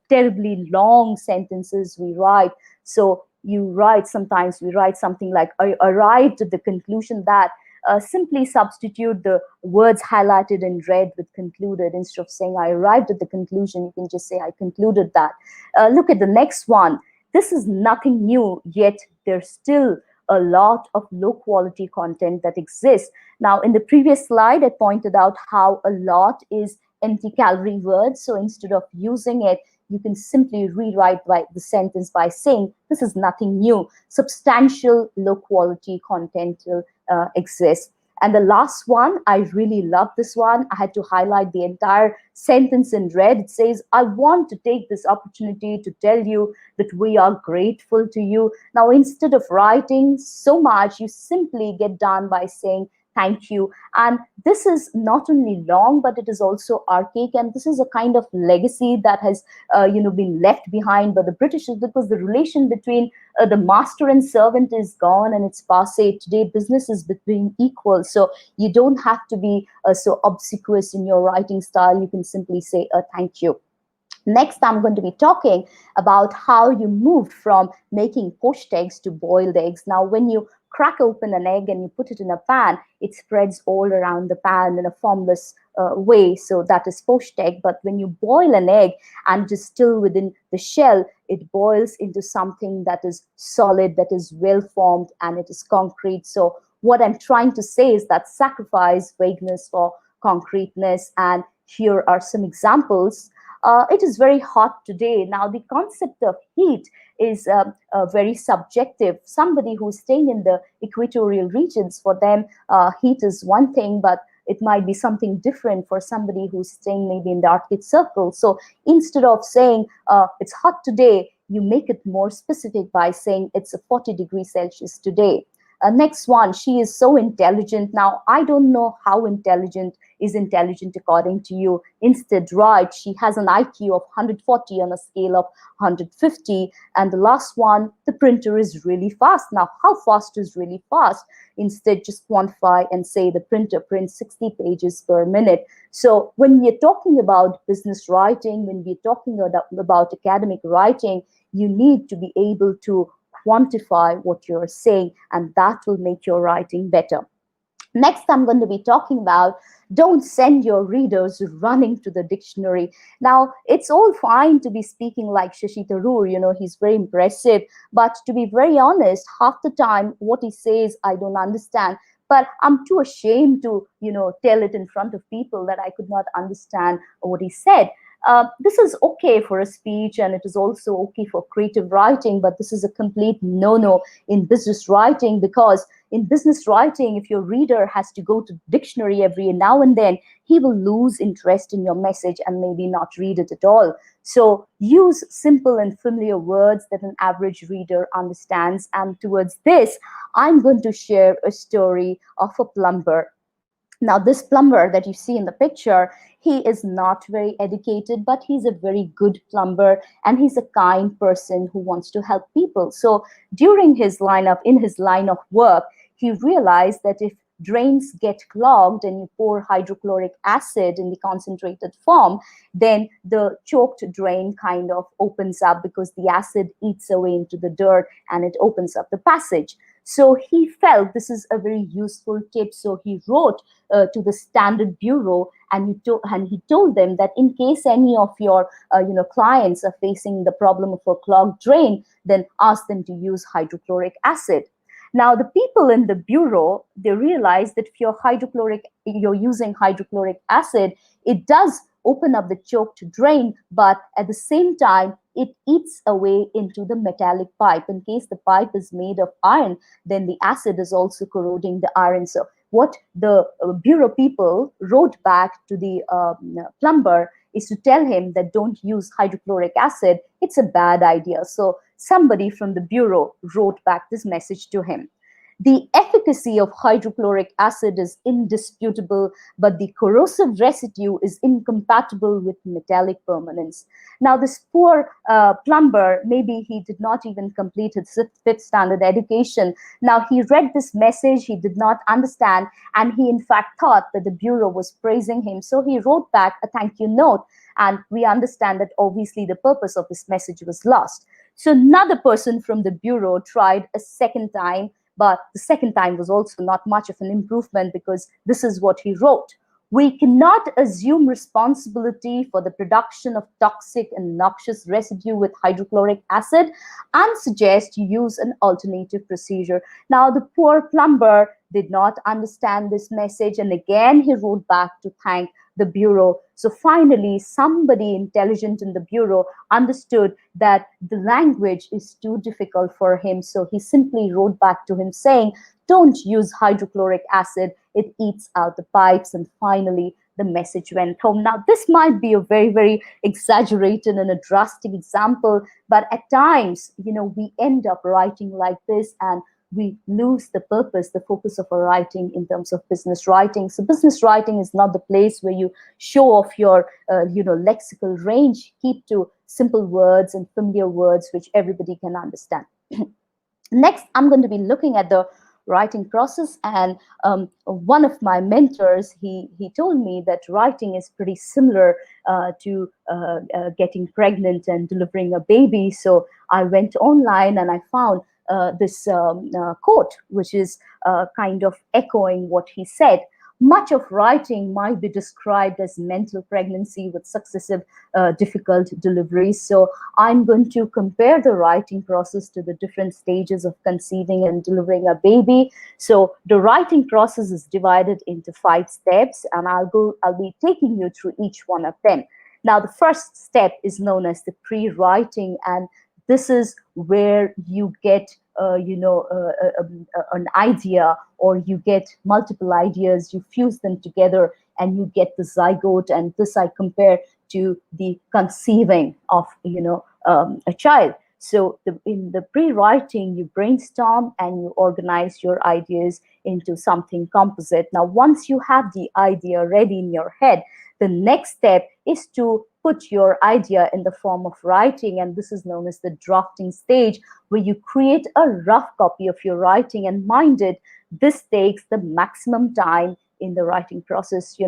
terribly long sentences we write. So sometimes we write something like, I arrived at the conclusion that. Simply substitute the words highlighted in red with concluded. Instead of saying I arrived at the conclusion, you can just say I concluded that. Look at the next one. This is nothing new, yet there's still a lot of low quality content that exists. Now, in the previous slide, I pointed out how a lot is empty calorie words. So instead of using it, you can simply rewrite the sentence by saying this is nothing new. Substantial low quality content will exist. And the last one, I really love this one. I had to highlight the entire sentence in red. It says, I want to take this opportunity to tell you that we are grateful to you. Now, instead of writing so much, you simply get done by saying, thank you. And this is not only long, but it is also archaic. And this is a kind of legacy that has, been left behind by the Britishers, because the relation between the master and servant is gone and it's passé. Today, business is between equals. So you don't have to be so obsequious in your writing style. You can simply say, thank you. Next, I'm going to be talking about how you moved from making poached eggs to boiled eggs. Now, when you crack open an egg and you put it in a pan, it spreads all around the pan in a formless way. So that is poached egg. But when you boil an egg and it is still within the shell, it boils into something that is solid, that is well formed, and it is concrete. So what I'm trying to say is that sacrifice vagueness for concreteness. And here are some examples. It is very hot today. Now, the concept of heat is very subjective. Somebody who's staying in the equatorial regions, for them, heat is one thing, but it might be something different for somebody who's staying maybe in the Arctic Circle. So instead of saying it's hot today, you make it more specific by saying it's a 40 degrees Celsius today. Next one, she is so intelligent. Now, I don't know how intelligent is intelligent according to you. Instead, right, she has an IQ of 140 on a scale of 150. And the last one, the printer is really fast. Now, how fast is really fast? Instead, just quantify and say the printer prints 60 pages per minute. So when we're talking about business writing, when we're talking about academic writing, you need to be able to quantify what you're saying, and that will make your writing better. Next, I'm going to be talking about don't send your readers running to the dictionary. Now, it's all fine to be speaking like Shashi Tharoor, he's very impressive, but to be very honest, half the time what he says, I don't understand. But I'm too ashamed to, tell it in front of people that I could not understand what he said. This is okay for a speech, and it is also okay for creative writing, but this is a complete no-no in business writing, because in business writing, if your reader has to go to dictionary every now and then, he will lose interest in your message and maybe not read it at all. So use simple and familiar words that an average reader understands. And towards this, I'm going to share a story of a plumber. Now, this plumber that you see in the picture, he is not very educated, but he's a very good plumber, and he's a kind person who wants to help people. So in his line of work, he realized that if drains get clogged and you pour hydrochloric acid in the concentrated form, then the choked drain kind of opens up because the acid eats away into the dirt and it opens up the passage. So he felt this is a very useful tip. So he wrote to the Standard Bureau, and he told them that in case any of your clients are facing the problem of a clogged drain, then ask them to use hydrochloric acid. Now, the people in the bureau, they realize that if you're using hydrochloric acid, it does open up the choke to drain, but at the same time, it eats away into the metallic pipe. In case the pipe is made of iron, then the acid is also corroding the iron. So what the bureau people wrote back to the plumber is to tell him that don't use hydrochloric acid. It's a bad idea. So somebody from the bureau wrote back this message to him. The efficacy of hydrochloric acid is indisputable, but the corrosive residue is incompatible with metallic permanence. Now, this poor plumber, maybe he did not even complete his fifth standard education. Now, he read this message, he did not understand, and he in fact thought that the bureau was praising him. So he wrote back a thank you note, and we understand that obviously the purpose of this message was lost. So another person from the bureau tried a second time, but the second time was also not much of an improvement, because this is what he wrote. We cannot assume responsibility for the production of toxic and noxious residue with hydrochloric acid and suggest you use an alternative procedure. Now, the poor plumber did not understand this message, and again he wrote back to thank the bureau. So finally, somebody intelligent in the bureau understood that the language is too difficult for him. So he simply wrote back to him saying, don't use hydrochloric acid, it eats out the pipes. And finally, the message went home. Now, this might be a very, very exaggerated and a drastic example, but at times, we end up writing like this, and we lose the purpose, the focus of our writing in terms of business writing. So business writing is not the place where you show off your, lexical range. Keep to simple words and familiar words, which everybody can understand. Next, I'm going to be looking at the writing process, and one of my mentors, he told me that writing is pretty similar to getting pregnant and delivering a baby. So I went online and I found this quote, which is kind of echoing what he said. Much of writing might be described as mental pregnancy with successive difficult deliveries. So I'm going to compare the writing process to the different stages of conceiving and delivering a baby. So the writing process is divided into 5 steps, and I'll be taking you through each one of them. Now, the first step is known as the pre-writing, and this is where you get an idea, or you get multiple ideas, you fuse them together, and you get the zygote. And this I compare to the conceiving of a child. So in the pre-writing, you brainstorm and you organize your ideas into something composite. Now, once you have the idea ready in your head, the next step is to put your idea in the form of writing, and this is known as the drafting stage, where you create a rough copy of your writing. And mind it, this takes the maximum time in the writing process.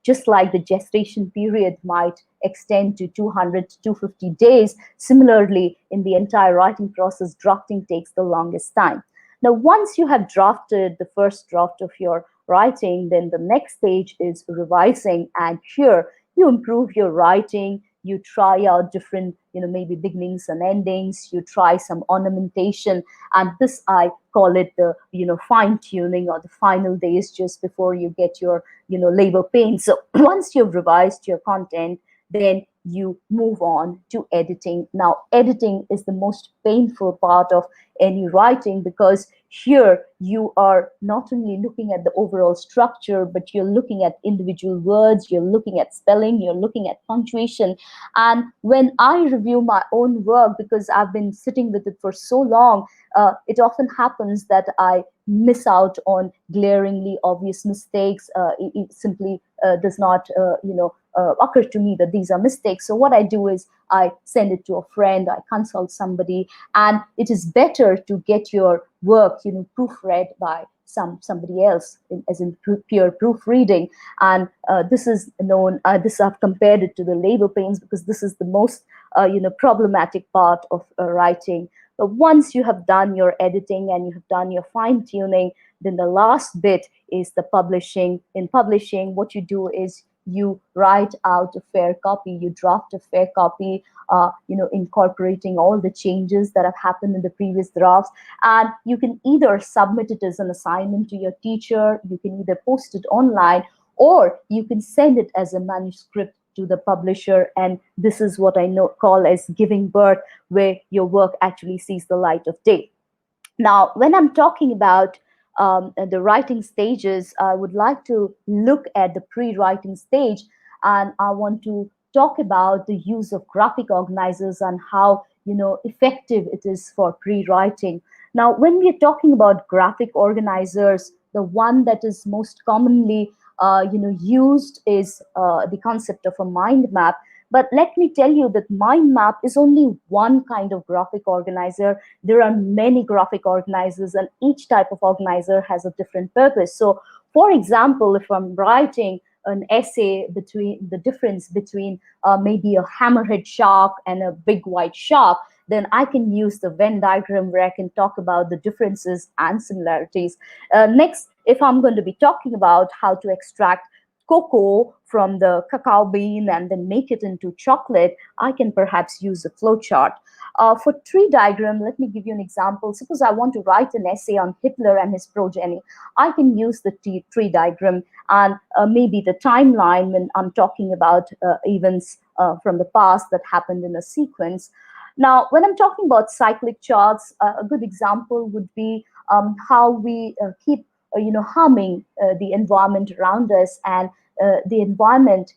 Just like the gestation period might extend to 200 to 250 days, similarly, in the entire writing process, drafting takes the longest time. Now, once you have drafted the first draft of your writing, then the next stage is revising, and here you improve your writing, you try out different, maybe beginnings and endings, you try some ornamentation, and this I call it the, fine tuning, or the final days just before you get your, labor pain. So once you've revised your content, then you move on to editing. Now, editing is the most painful part of any writing, because here you are not only looking at the overall structure, but you're looking at individual words, you're looking at spelling, you're looking at punctuation. And when I review my own work, because I've been sitting with it for so long, it often happens that I miss out on glaringly obvious mistakes. It simply does not, occur to me that these are mistakes. So what I do is I send it to a friend, I consult somebody, and it is better to get your work, proofread by somebody else, as in peer proofreading. And this is known, this I've compared it to the labor pains, because this is the most, problematic part of writing. But once you have done your editing and you have done your fine tuning, then the last bit is the publishing. In publishing, what you do is you write out a fair copy, you draft a fair copy, incorporating all the changes that have happened in the previous drafts. And you can either submit it as an assignment to your teacher, you can either post it online, or you can send it as a manuscript to the publisher. And this is what I call as giving birth, where your work actually sees the light of day. Now, when I'm talking about the writing stages, I would like to look at the pre-writing stage, and I want to talk about the use of graphic organizers and how effective it is for pre-writing. Now, when we're talking about graphic organizers, the one that is most commonly used is the concept of a mind map. But let me tell you that mind map is only one kind of graphic organizer. There are many graphic organizers, and each type of organizer has a different purpose. So, for example, if I'm writing an essay between the difference between maybe a hammerhead shark and a big white shark, then I can use the Venn diagram where I can talk about the differences and similarities. Next, if I'm going to be talking about how to extract cocoa from the cacao bean and then make it into chocolate, I can perhaps use a flowchart. For tree diagram, let me give you an example. Suppose I want to write an essay on Hitler and his progeny. I can use the tree diagram and maybe the timeline when I'm talking about events from the past that happened in a sequence. Now, when I'm talking about cyclic charts, a good example would be how we keep harming the environment around us, and the environment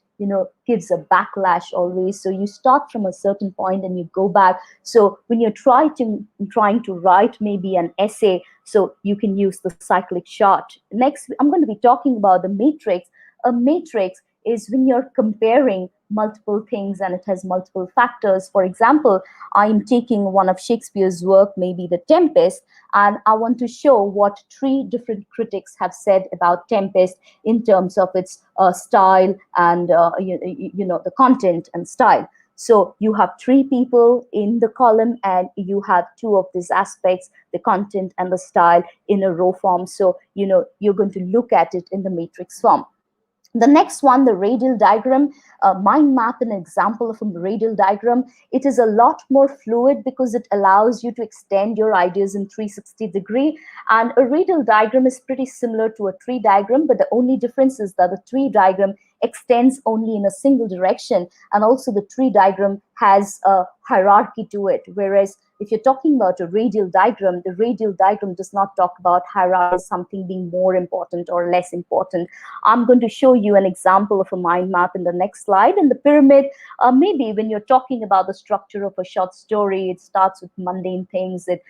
gives a backlash always. So you start from a certain point and you go back. So when you're trying to write maybe an essay, so you can use the cyclic chart. Next, I'm going to be talking about the matrix. A matrix is when you're comparing multiple things and it has multiple factors. For example, I'm taking one of Shakespeare's work, maybe The Tempest, and I want to show what 3 different critics have said about Tempest in terms of its style and the content and style. So you have 3 people in the column, and you have 2 of these aspects, the content and the style, in a row form. So you're going to look at it in the matrix form. The next one, the radial diagram, mind map, an example of a radial diagram. It is a lot more fluid because it allows you to extend your ideas in 360 degree. And a radial diagram is pretty similar to a tree diagram, but the only difference is that the tree diagram extends only in a single direction. And also the tree diagram has a hierarchy to it, whereas if you're talking about a radial diagram, the radial diagram does not talk about hierarchy, something being more important or less important. I'm going to show you an example of a mind map in the next slide. In the pyramid, maybe when you're talking about the structure of a short story, it starts with mundane things. It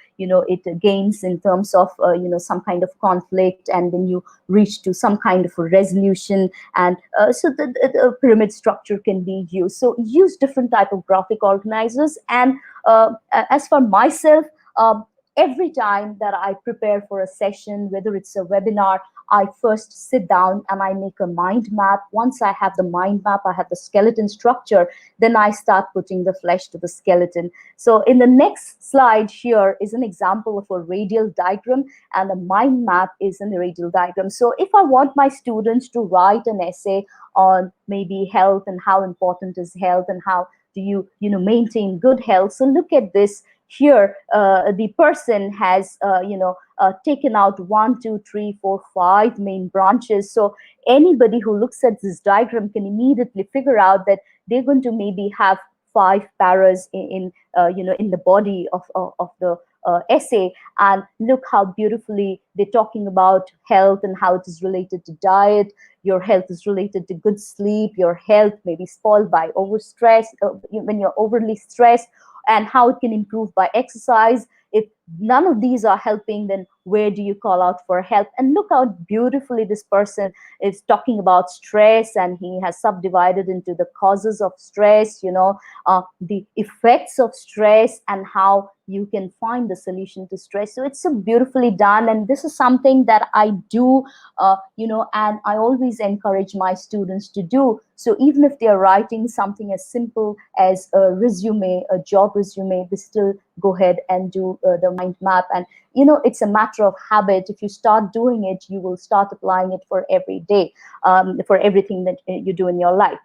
gains in terms of some kind of conflict, and then you reach to some kind of a resolution. And so the pyramid structure can be used. So use different type of graphic organizers. And as for myself, every time that I prepare for a session, whether it's a webinar, I first sit down and I make a mind map. Once I have the mind map, I have the skeleton structure, then I start putting the flesh to the skeleton. So in the next slide here is an example of a radial diagram, and the mind map is a radial diagram. So if I want my students to write an essay on maybe health and how important is health and how do you maintain good health. So look at this here. The person has taken out 1, 2, 3, 4, 5 main branches. So anybody who looks at this diagram can immediately figure out that they're going to maybe have 5 paras in the body of the essay. And look how beautifully they're talking about health and how it is related to diet. Your health is related to good sleep. Your health may be spoiled by overstress, when you're overly stressed, and how it can improve by exercise. If none of these are helping, then where do you call out for help? And look how beautifully this person is talking about stress, and he has subdivided into the causes of stress, the effects of stress, and how you can find the solution to stress. So it's so beautifully done, and this is something that I do, and I always encourage my students to do. So even if they are writing something as simple as a resume, a job resume, they still go ahead and do the mind map. And it's a matter of habit. If you start doing it, you will start applying it for every day, for everything that you do in your life.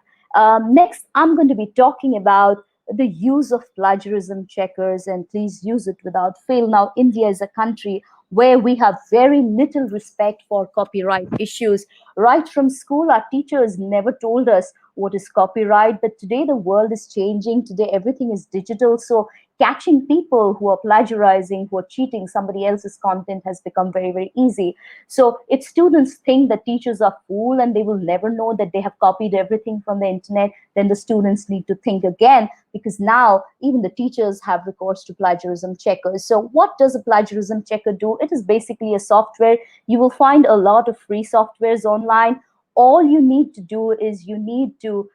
Next, I'm going to be talking about the use of plagiarism checkers, and please use it without fail. Now, India is a country where we have very little respect for copyright issues. Right from school, our teachers never told us what is copyright, but today the world is changing. Today, everything is digital. So catching people who are plagiarizing, who are cheating somebody else's content has become very, very easy. So if students think that teachers are fool and they will never know that they have copied everything from the internet, then the students need to think again, because now even the teachers have recourse to plagiarism checkers. So what does a plagiarism checker do? It is basically a software. You will find a lot of free softwares online. All you need to do is you need to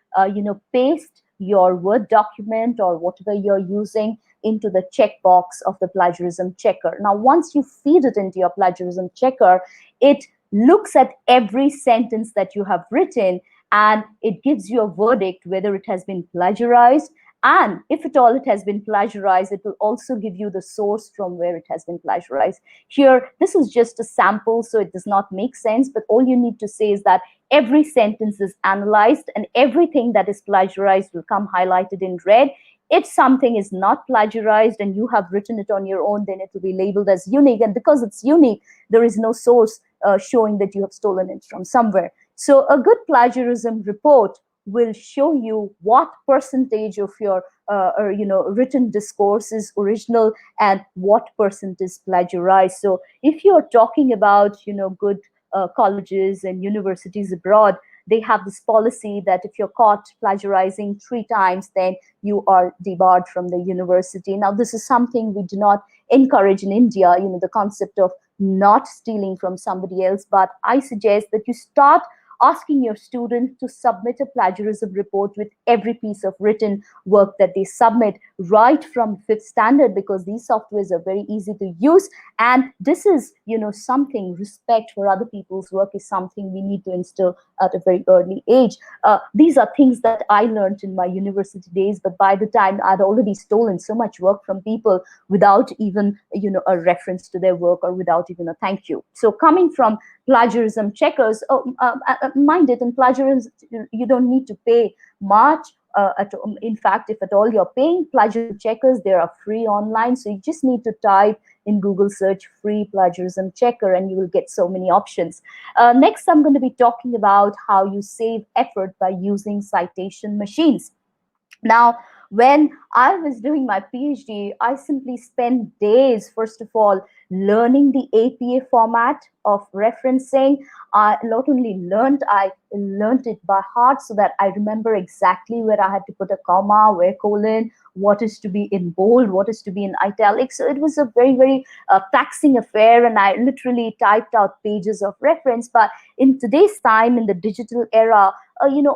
paste your Word document or whatever you're using into the checkbox of the plagiarism checker. Now, once you feed it into your plagiarism checker, it looks at every sentence that you have written, and it gives you a verdict whether it has been plagiarized. And if at all it has been plagiarized, it will also give you the source from where it has been plagiarized. Here, this is just a sample, so it does not make sense, but all you need to say is that every sentence is analyzed and everything that is plagiarized will come highlighted in red. If something is not plagiarized and you have written it on your own, then it will be labeled as unique. And because it's unique, there is no source showing that you have stolen it from somewhere. So a good plagiarism report will show you what percentage of your written discourse is original and what percent is plagiarized. So if you're talking about good colleges and universities abroad, they have this policy that if you're caught plagiarizing 3 times, then you are debarred from the university. Now, this is something we do not encourage in India, the concept of not stealing from somebody else. But I suggest that you start asking your students to submit a plagiarism report with every piece of written work that they submit right from 5th standard, because these softwares are very easy to use. And this is, something, respect for other people's work is something we need to instill at a very early age. These are things that I learned in my university days, but by the time I'd already stolen so much work from people without even, a reference to their work or without even a thank you. So coming from plagiarism checkers, mind it, in plagiarism, you don't need to pay much. In fact, if at all you're paying, plagiarism checkers, they are free online. So you just need to type in Google search free plagiarism checker and you will get so many options. Next, I'm going to be talking about how you save effort by using citation machines. Now, when I was doing my PhD, I simply spent days, first of all, learning the APA format of referencing. I not only I learned it by heart so that I remember exactly where I had to put a comma, where colon, what is to be in bold, what is to be in italics. So it was a very, very taxing affair, and I literally typed out pages of reference. But in today's time, in the digital era,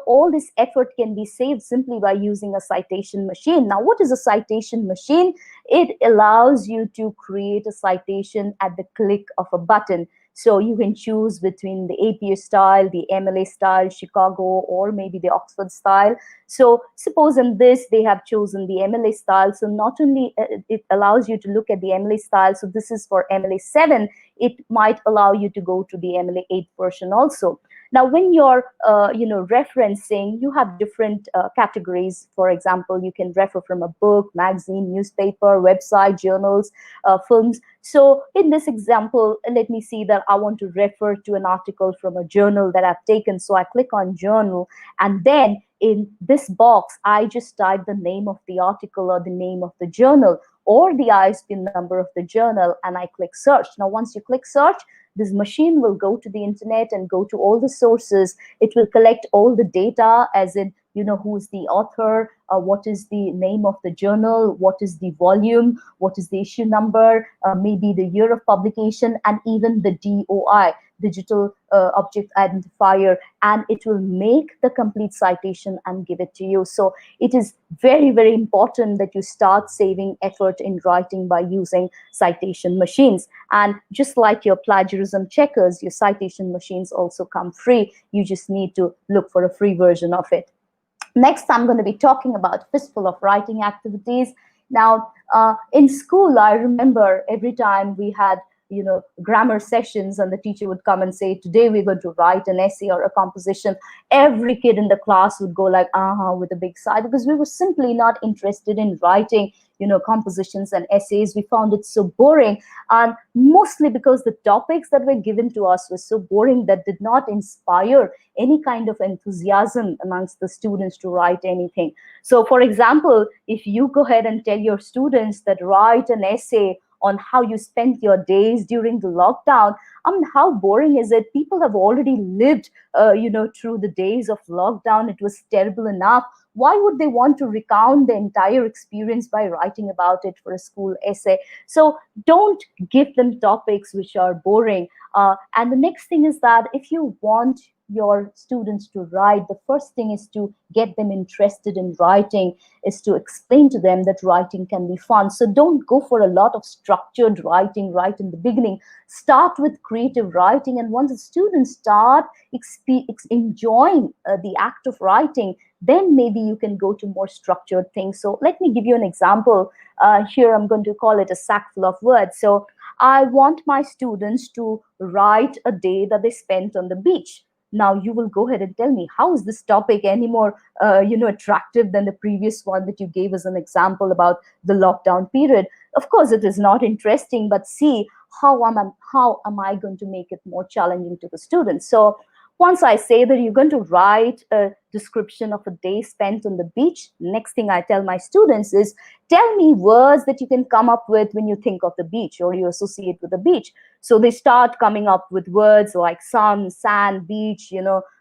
all this effort can be saved simply by using a citation machine. Now, what is a citation machine? It allows you to create a citation at the click of a button. So you can choose between the APA style, the MLA style, Chicago, or maybe the Oxford style. So suppose in this, they have chosen the MLA style. So not only it allows you to look at the MLA style, so this is for MLA 7, it might allow you to go to the MLA 8 version also. Now, when you're, referencing, you have different categories. For example, you can refer from a book, magazine, newspaper, website, journals, films. So in this example, let me see that I want to refer to an article from a journal that I've taken. So I click on journal, and then in this box, I just type the name of the article or the name of the journal or the ISBN number of the journal, and I click search. Now, once you click search, this machine will go to the internet and go to all the sources. It will collect all the data, as in, who's the author, what is the name of the journal, what is the volume, what is the issue number, maybe the year of publication, and even the DOI, digital object identifier, and it will make the complete citation and give it to you. So it is very, very important that you start saving effort in writing by using citation machines. And just like your plagiarism checkers, your citation machines also come free. You just need to look for a free version of it. Next, I'm going to be talking about fistful of writing activities. Now, in school, I remember every time we had, grammar sessions, and the teacher would come and say, today we're going to write an essay or a composition. Every kid in the class would go like, with a big sigh, because we were simply not interested in writing, compositions and essays. We found it so boring, and mostly because the topics that were given to us were so boring that did not inspire any kind of enthusiasm amongst the students to write anything. So, for example, if you go ahead and tell your students that write an essay on how you spent your days during the lockdown, I mean, how boring is it? People have already lived, through the days of lockdown. It was terrible enough. Why would they want to recount the entire experience by writing about it for a school essay? So don't give them topics which are boring. And the next thing is that if you want your students to write, the first thing is to get them interested in writing, is to explain to them that writing can be fun. So don't go for a lot of structured writing right in the beginning. Start with creative writing, and once the students start enjoying the act of writing, then maybe you can go to more structured things. So let me give you an example. Here I'm going to call it a sack full of words. So I want my students to write a day that they spent on the beach. Now you will go ahead and tell me, how is this topic any more attractive than the previous one that you gave as an example about the lockdown period? Of course it is not interesting, but see, how am I going to make it more challenging to the students? So once I say that you're going to write a description of a day spent on the beach, next thing I tell my students is, tell me words that you can come up with when you think of the beach or you associate with the beach. So they start coming up with words like sun, sand, beach,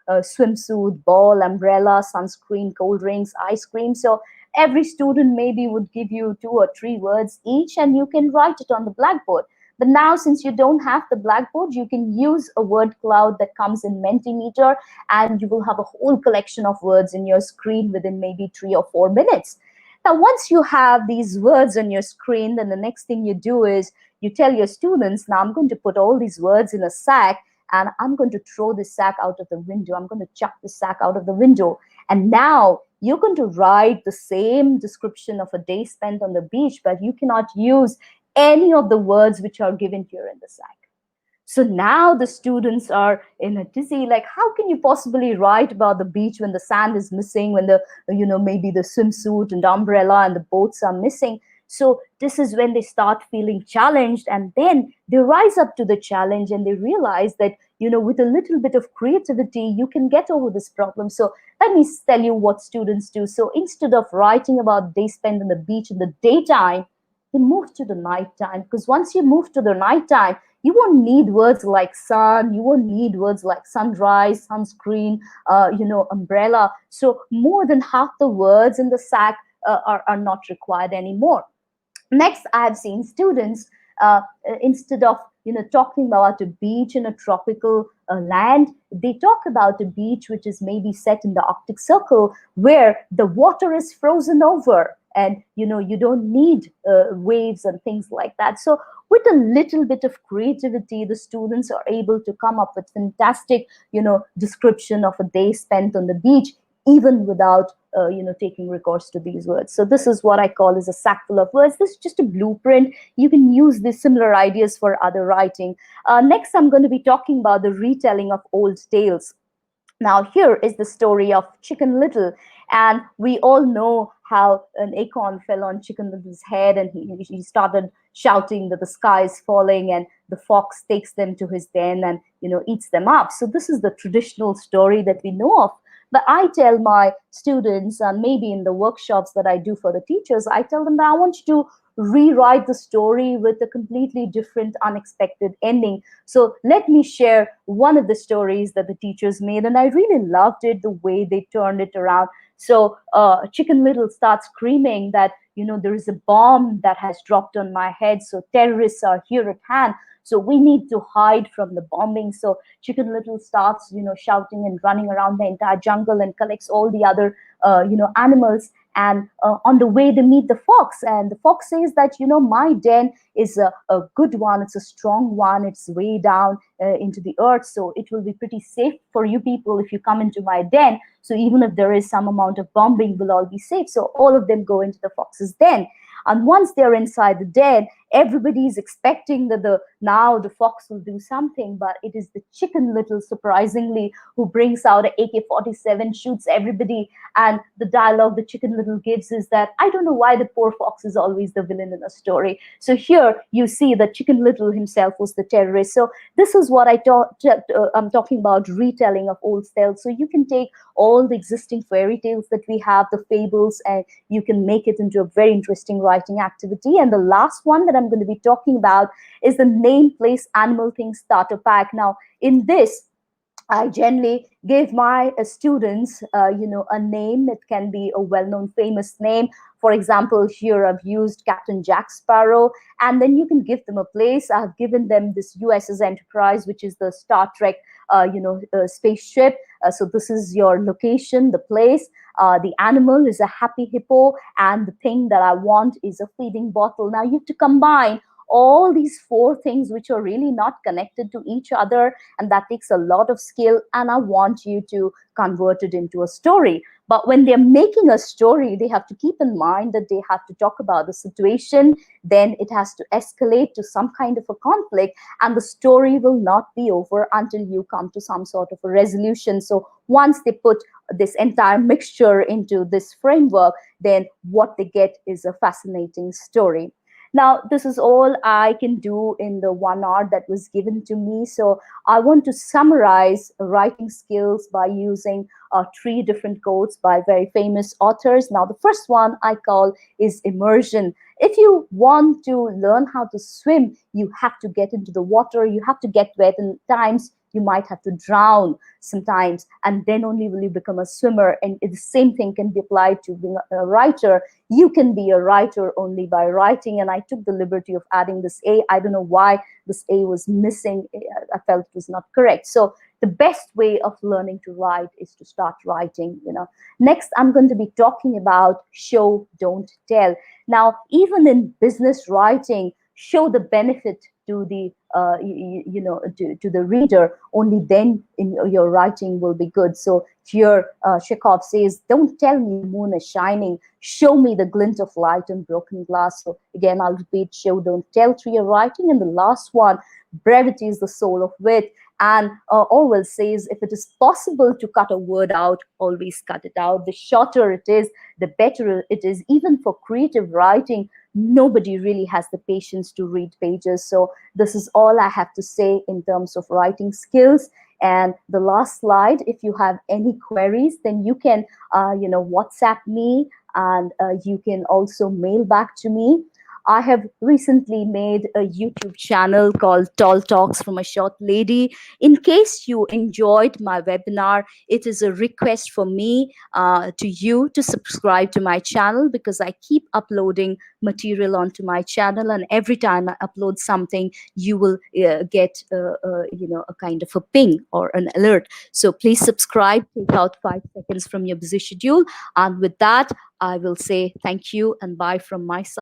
swimsuit, ball, umbrella, sunscreen, cold drinks, ice cream. So every student maybe would give you 2 or 3 words each, and you can write it on the blackboard. But now, since you don't have the blackboard, you can use a word cloud that comes in Mentimeter, and you will have a whole collection of words in your screen within maybe 3 or 4 minutes. Now, once you have these words on your screen, then the next thing you do is you tell your students, now I'm going to put all these words in a sack, and I'm going to throw this sack out of the window. I'm going to chuck the sack out of the window. And now you're going to write the same description of a day spent on the beach, but you cannot use any of the words which are given here in the sack. So now the students are in a dizzy, like, how can you possibly write about the beach when the sand is missing, when the, maybe the swimsuit and umbrella and the boats are missing? So this is when they start feeling challenged, and then they rise up to the challenge and they realize that, with a little bit of creativity, you can get over this problem. So let me tell you what students do. So instead of writing about day spent on the beach in the daytime, they move to the nighttime, because once you move to the nighttime, you won't need words like sun, you won't need words like sunrise, sunscreen, umbrella. So more than half the words in the sack are not required anymore. Next, I have seen students, instead of talking about a beach in a tropical land, they talk about a beach which is maybe set in the Arctic Circle, where the water is frozen over, and you don't need waves and things like that. So with a little bit of creativity, the students are able to come up with fantastic description of a day spent on the beach, even without taking recourse to these words. So this is what I call as a sack full of words. This is just a blueprint. You can use these similar ideas for other writing. Next, I'm going to be talking about the retelling of old tales. Now, here is the story of Chicken Little, and we all know how an acorn fell on Chicken Little's head, and he started shouting that the sky is falling, and the fox takes them to his den and eats them up. So this is the traditional story that we know of. But I tell my students, and maybe in the workshops that I do for the teachers, I tell them that I want you to rewrite the story with a completely different, unexpected ending. So let me share one of the stories that the teachers made, and I really loved it, the way they turned it around. So Chicken Little starts screaming that, there is a bomb that has dropped on my head, so terrorists are here at hand. So we need to hide from the bombing. So Chicken Little starts, shouting and running around the entire jungle and collects all the other, animals. And on the way, they meet the fox. And the fox says that, my den is a good one. It's a strong one. It's way down into the earth. So it will be pretty safe for you people if you come into my den. So even if there is some amount of bombing, we'll all be safe. So all of them go into the fox's den. And once they're inside the den, everybody's expecting that now the fox will do something, but it is the Chicken Little, surprisingly, who brings out an AK-47, shoots everybody, and the dialogue the Chicken Little gives is that, I don't know why the poor fox is always the villain in a story. So here you see that Chicken Little himself was the terrorist. So this is what I'm talking about, retelling of old tales. So you can take all the existing fairy tales that we have, the fables, and you can make it into a very interesting writing activity. And the last one that I'm going to be talking about is the name, place, animal, thing starter pack. Now, in this, I generally give my students, a name. It can be a well-known, famous name. For example, here I've used Captain Jack Sparrow, and then you can give them a place. I've given them this USS Enterprise, which is the Star Trek, spaceship. So this is your location, the place. The animal is a happy hippo, and the thing that I want is a feeding bottle. Now you have to combine all these four things which are really not connected to each other, and that takes a lot of skill, and I want you to convert it into a story. But when they're making a story, they have to keep in mind that they have to talk about the situation, then it has to escalate to some kind of a conflict, and the story will not be over until you come to some sort of a resolution. So once they put this entire mixture into this framework, then what they get is a fascinating story. Now, this is all I can do in the 1 hour that was given to me. So I want to summarize writing skills by using 3 different quotes by very famous authors. Now, the first one I call is immersion. If you want to learn how to swim, you have to get into the water, you have to get wet, and at times you might have to drown sometimes, and then only will you become a swimmer. And the same thing can be applied to being a writer. You can be a writer only by writing. And I took the liberty of adding this A. I don't know why this A was missing. I felt it was not correct. So the best way of learning to write is to start writing. Next, I'm going to be talking about show, don't tell. Now, even in business writing, show the benefit to the to the reader. Only then in your writing will be good. So here Chekhov says, don't tell me the moon is shining, show me the glint of light on broken glass. So again, I'll repeat, show, don't tell through your writing. And the last one, brevity is the soul of wit. And Orwell says, if it is possible to cut a word out, always cut it out. The shorter it is, the better it is. Even for creative writing, nobody really has the patience to read pages. So this is all I have to say in terms of writing skills. And the last slide, if you have any queries, then you can WhatsApp me, and you can also mail back to me. I have recently made a YouTube channel called Tall Talks from a Short Lady. In case you enjoyed my webinar, it is a request for me to you to subscribe to my channel, because I keep uploading material onto my channel, and every time I upload something, you will get a kind of a ping or an alert. So please subscribe, take out 5 seconds from your busy schedule. And with that, I will say thank you and bye from my side.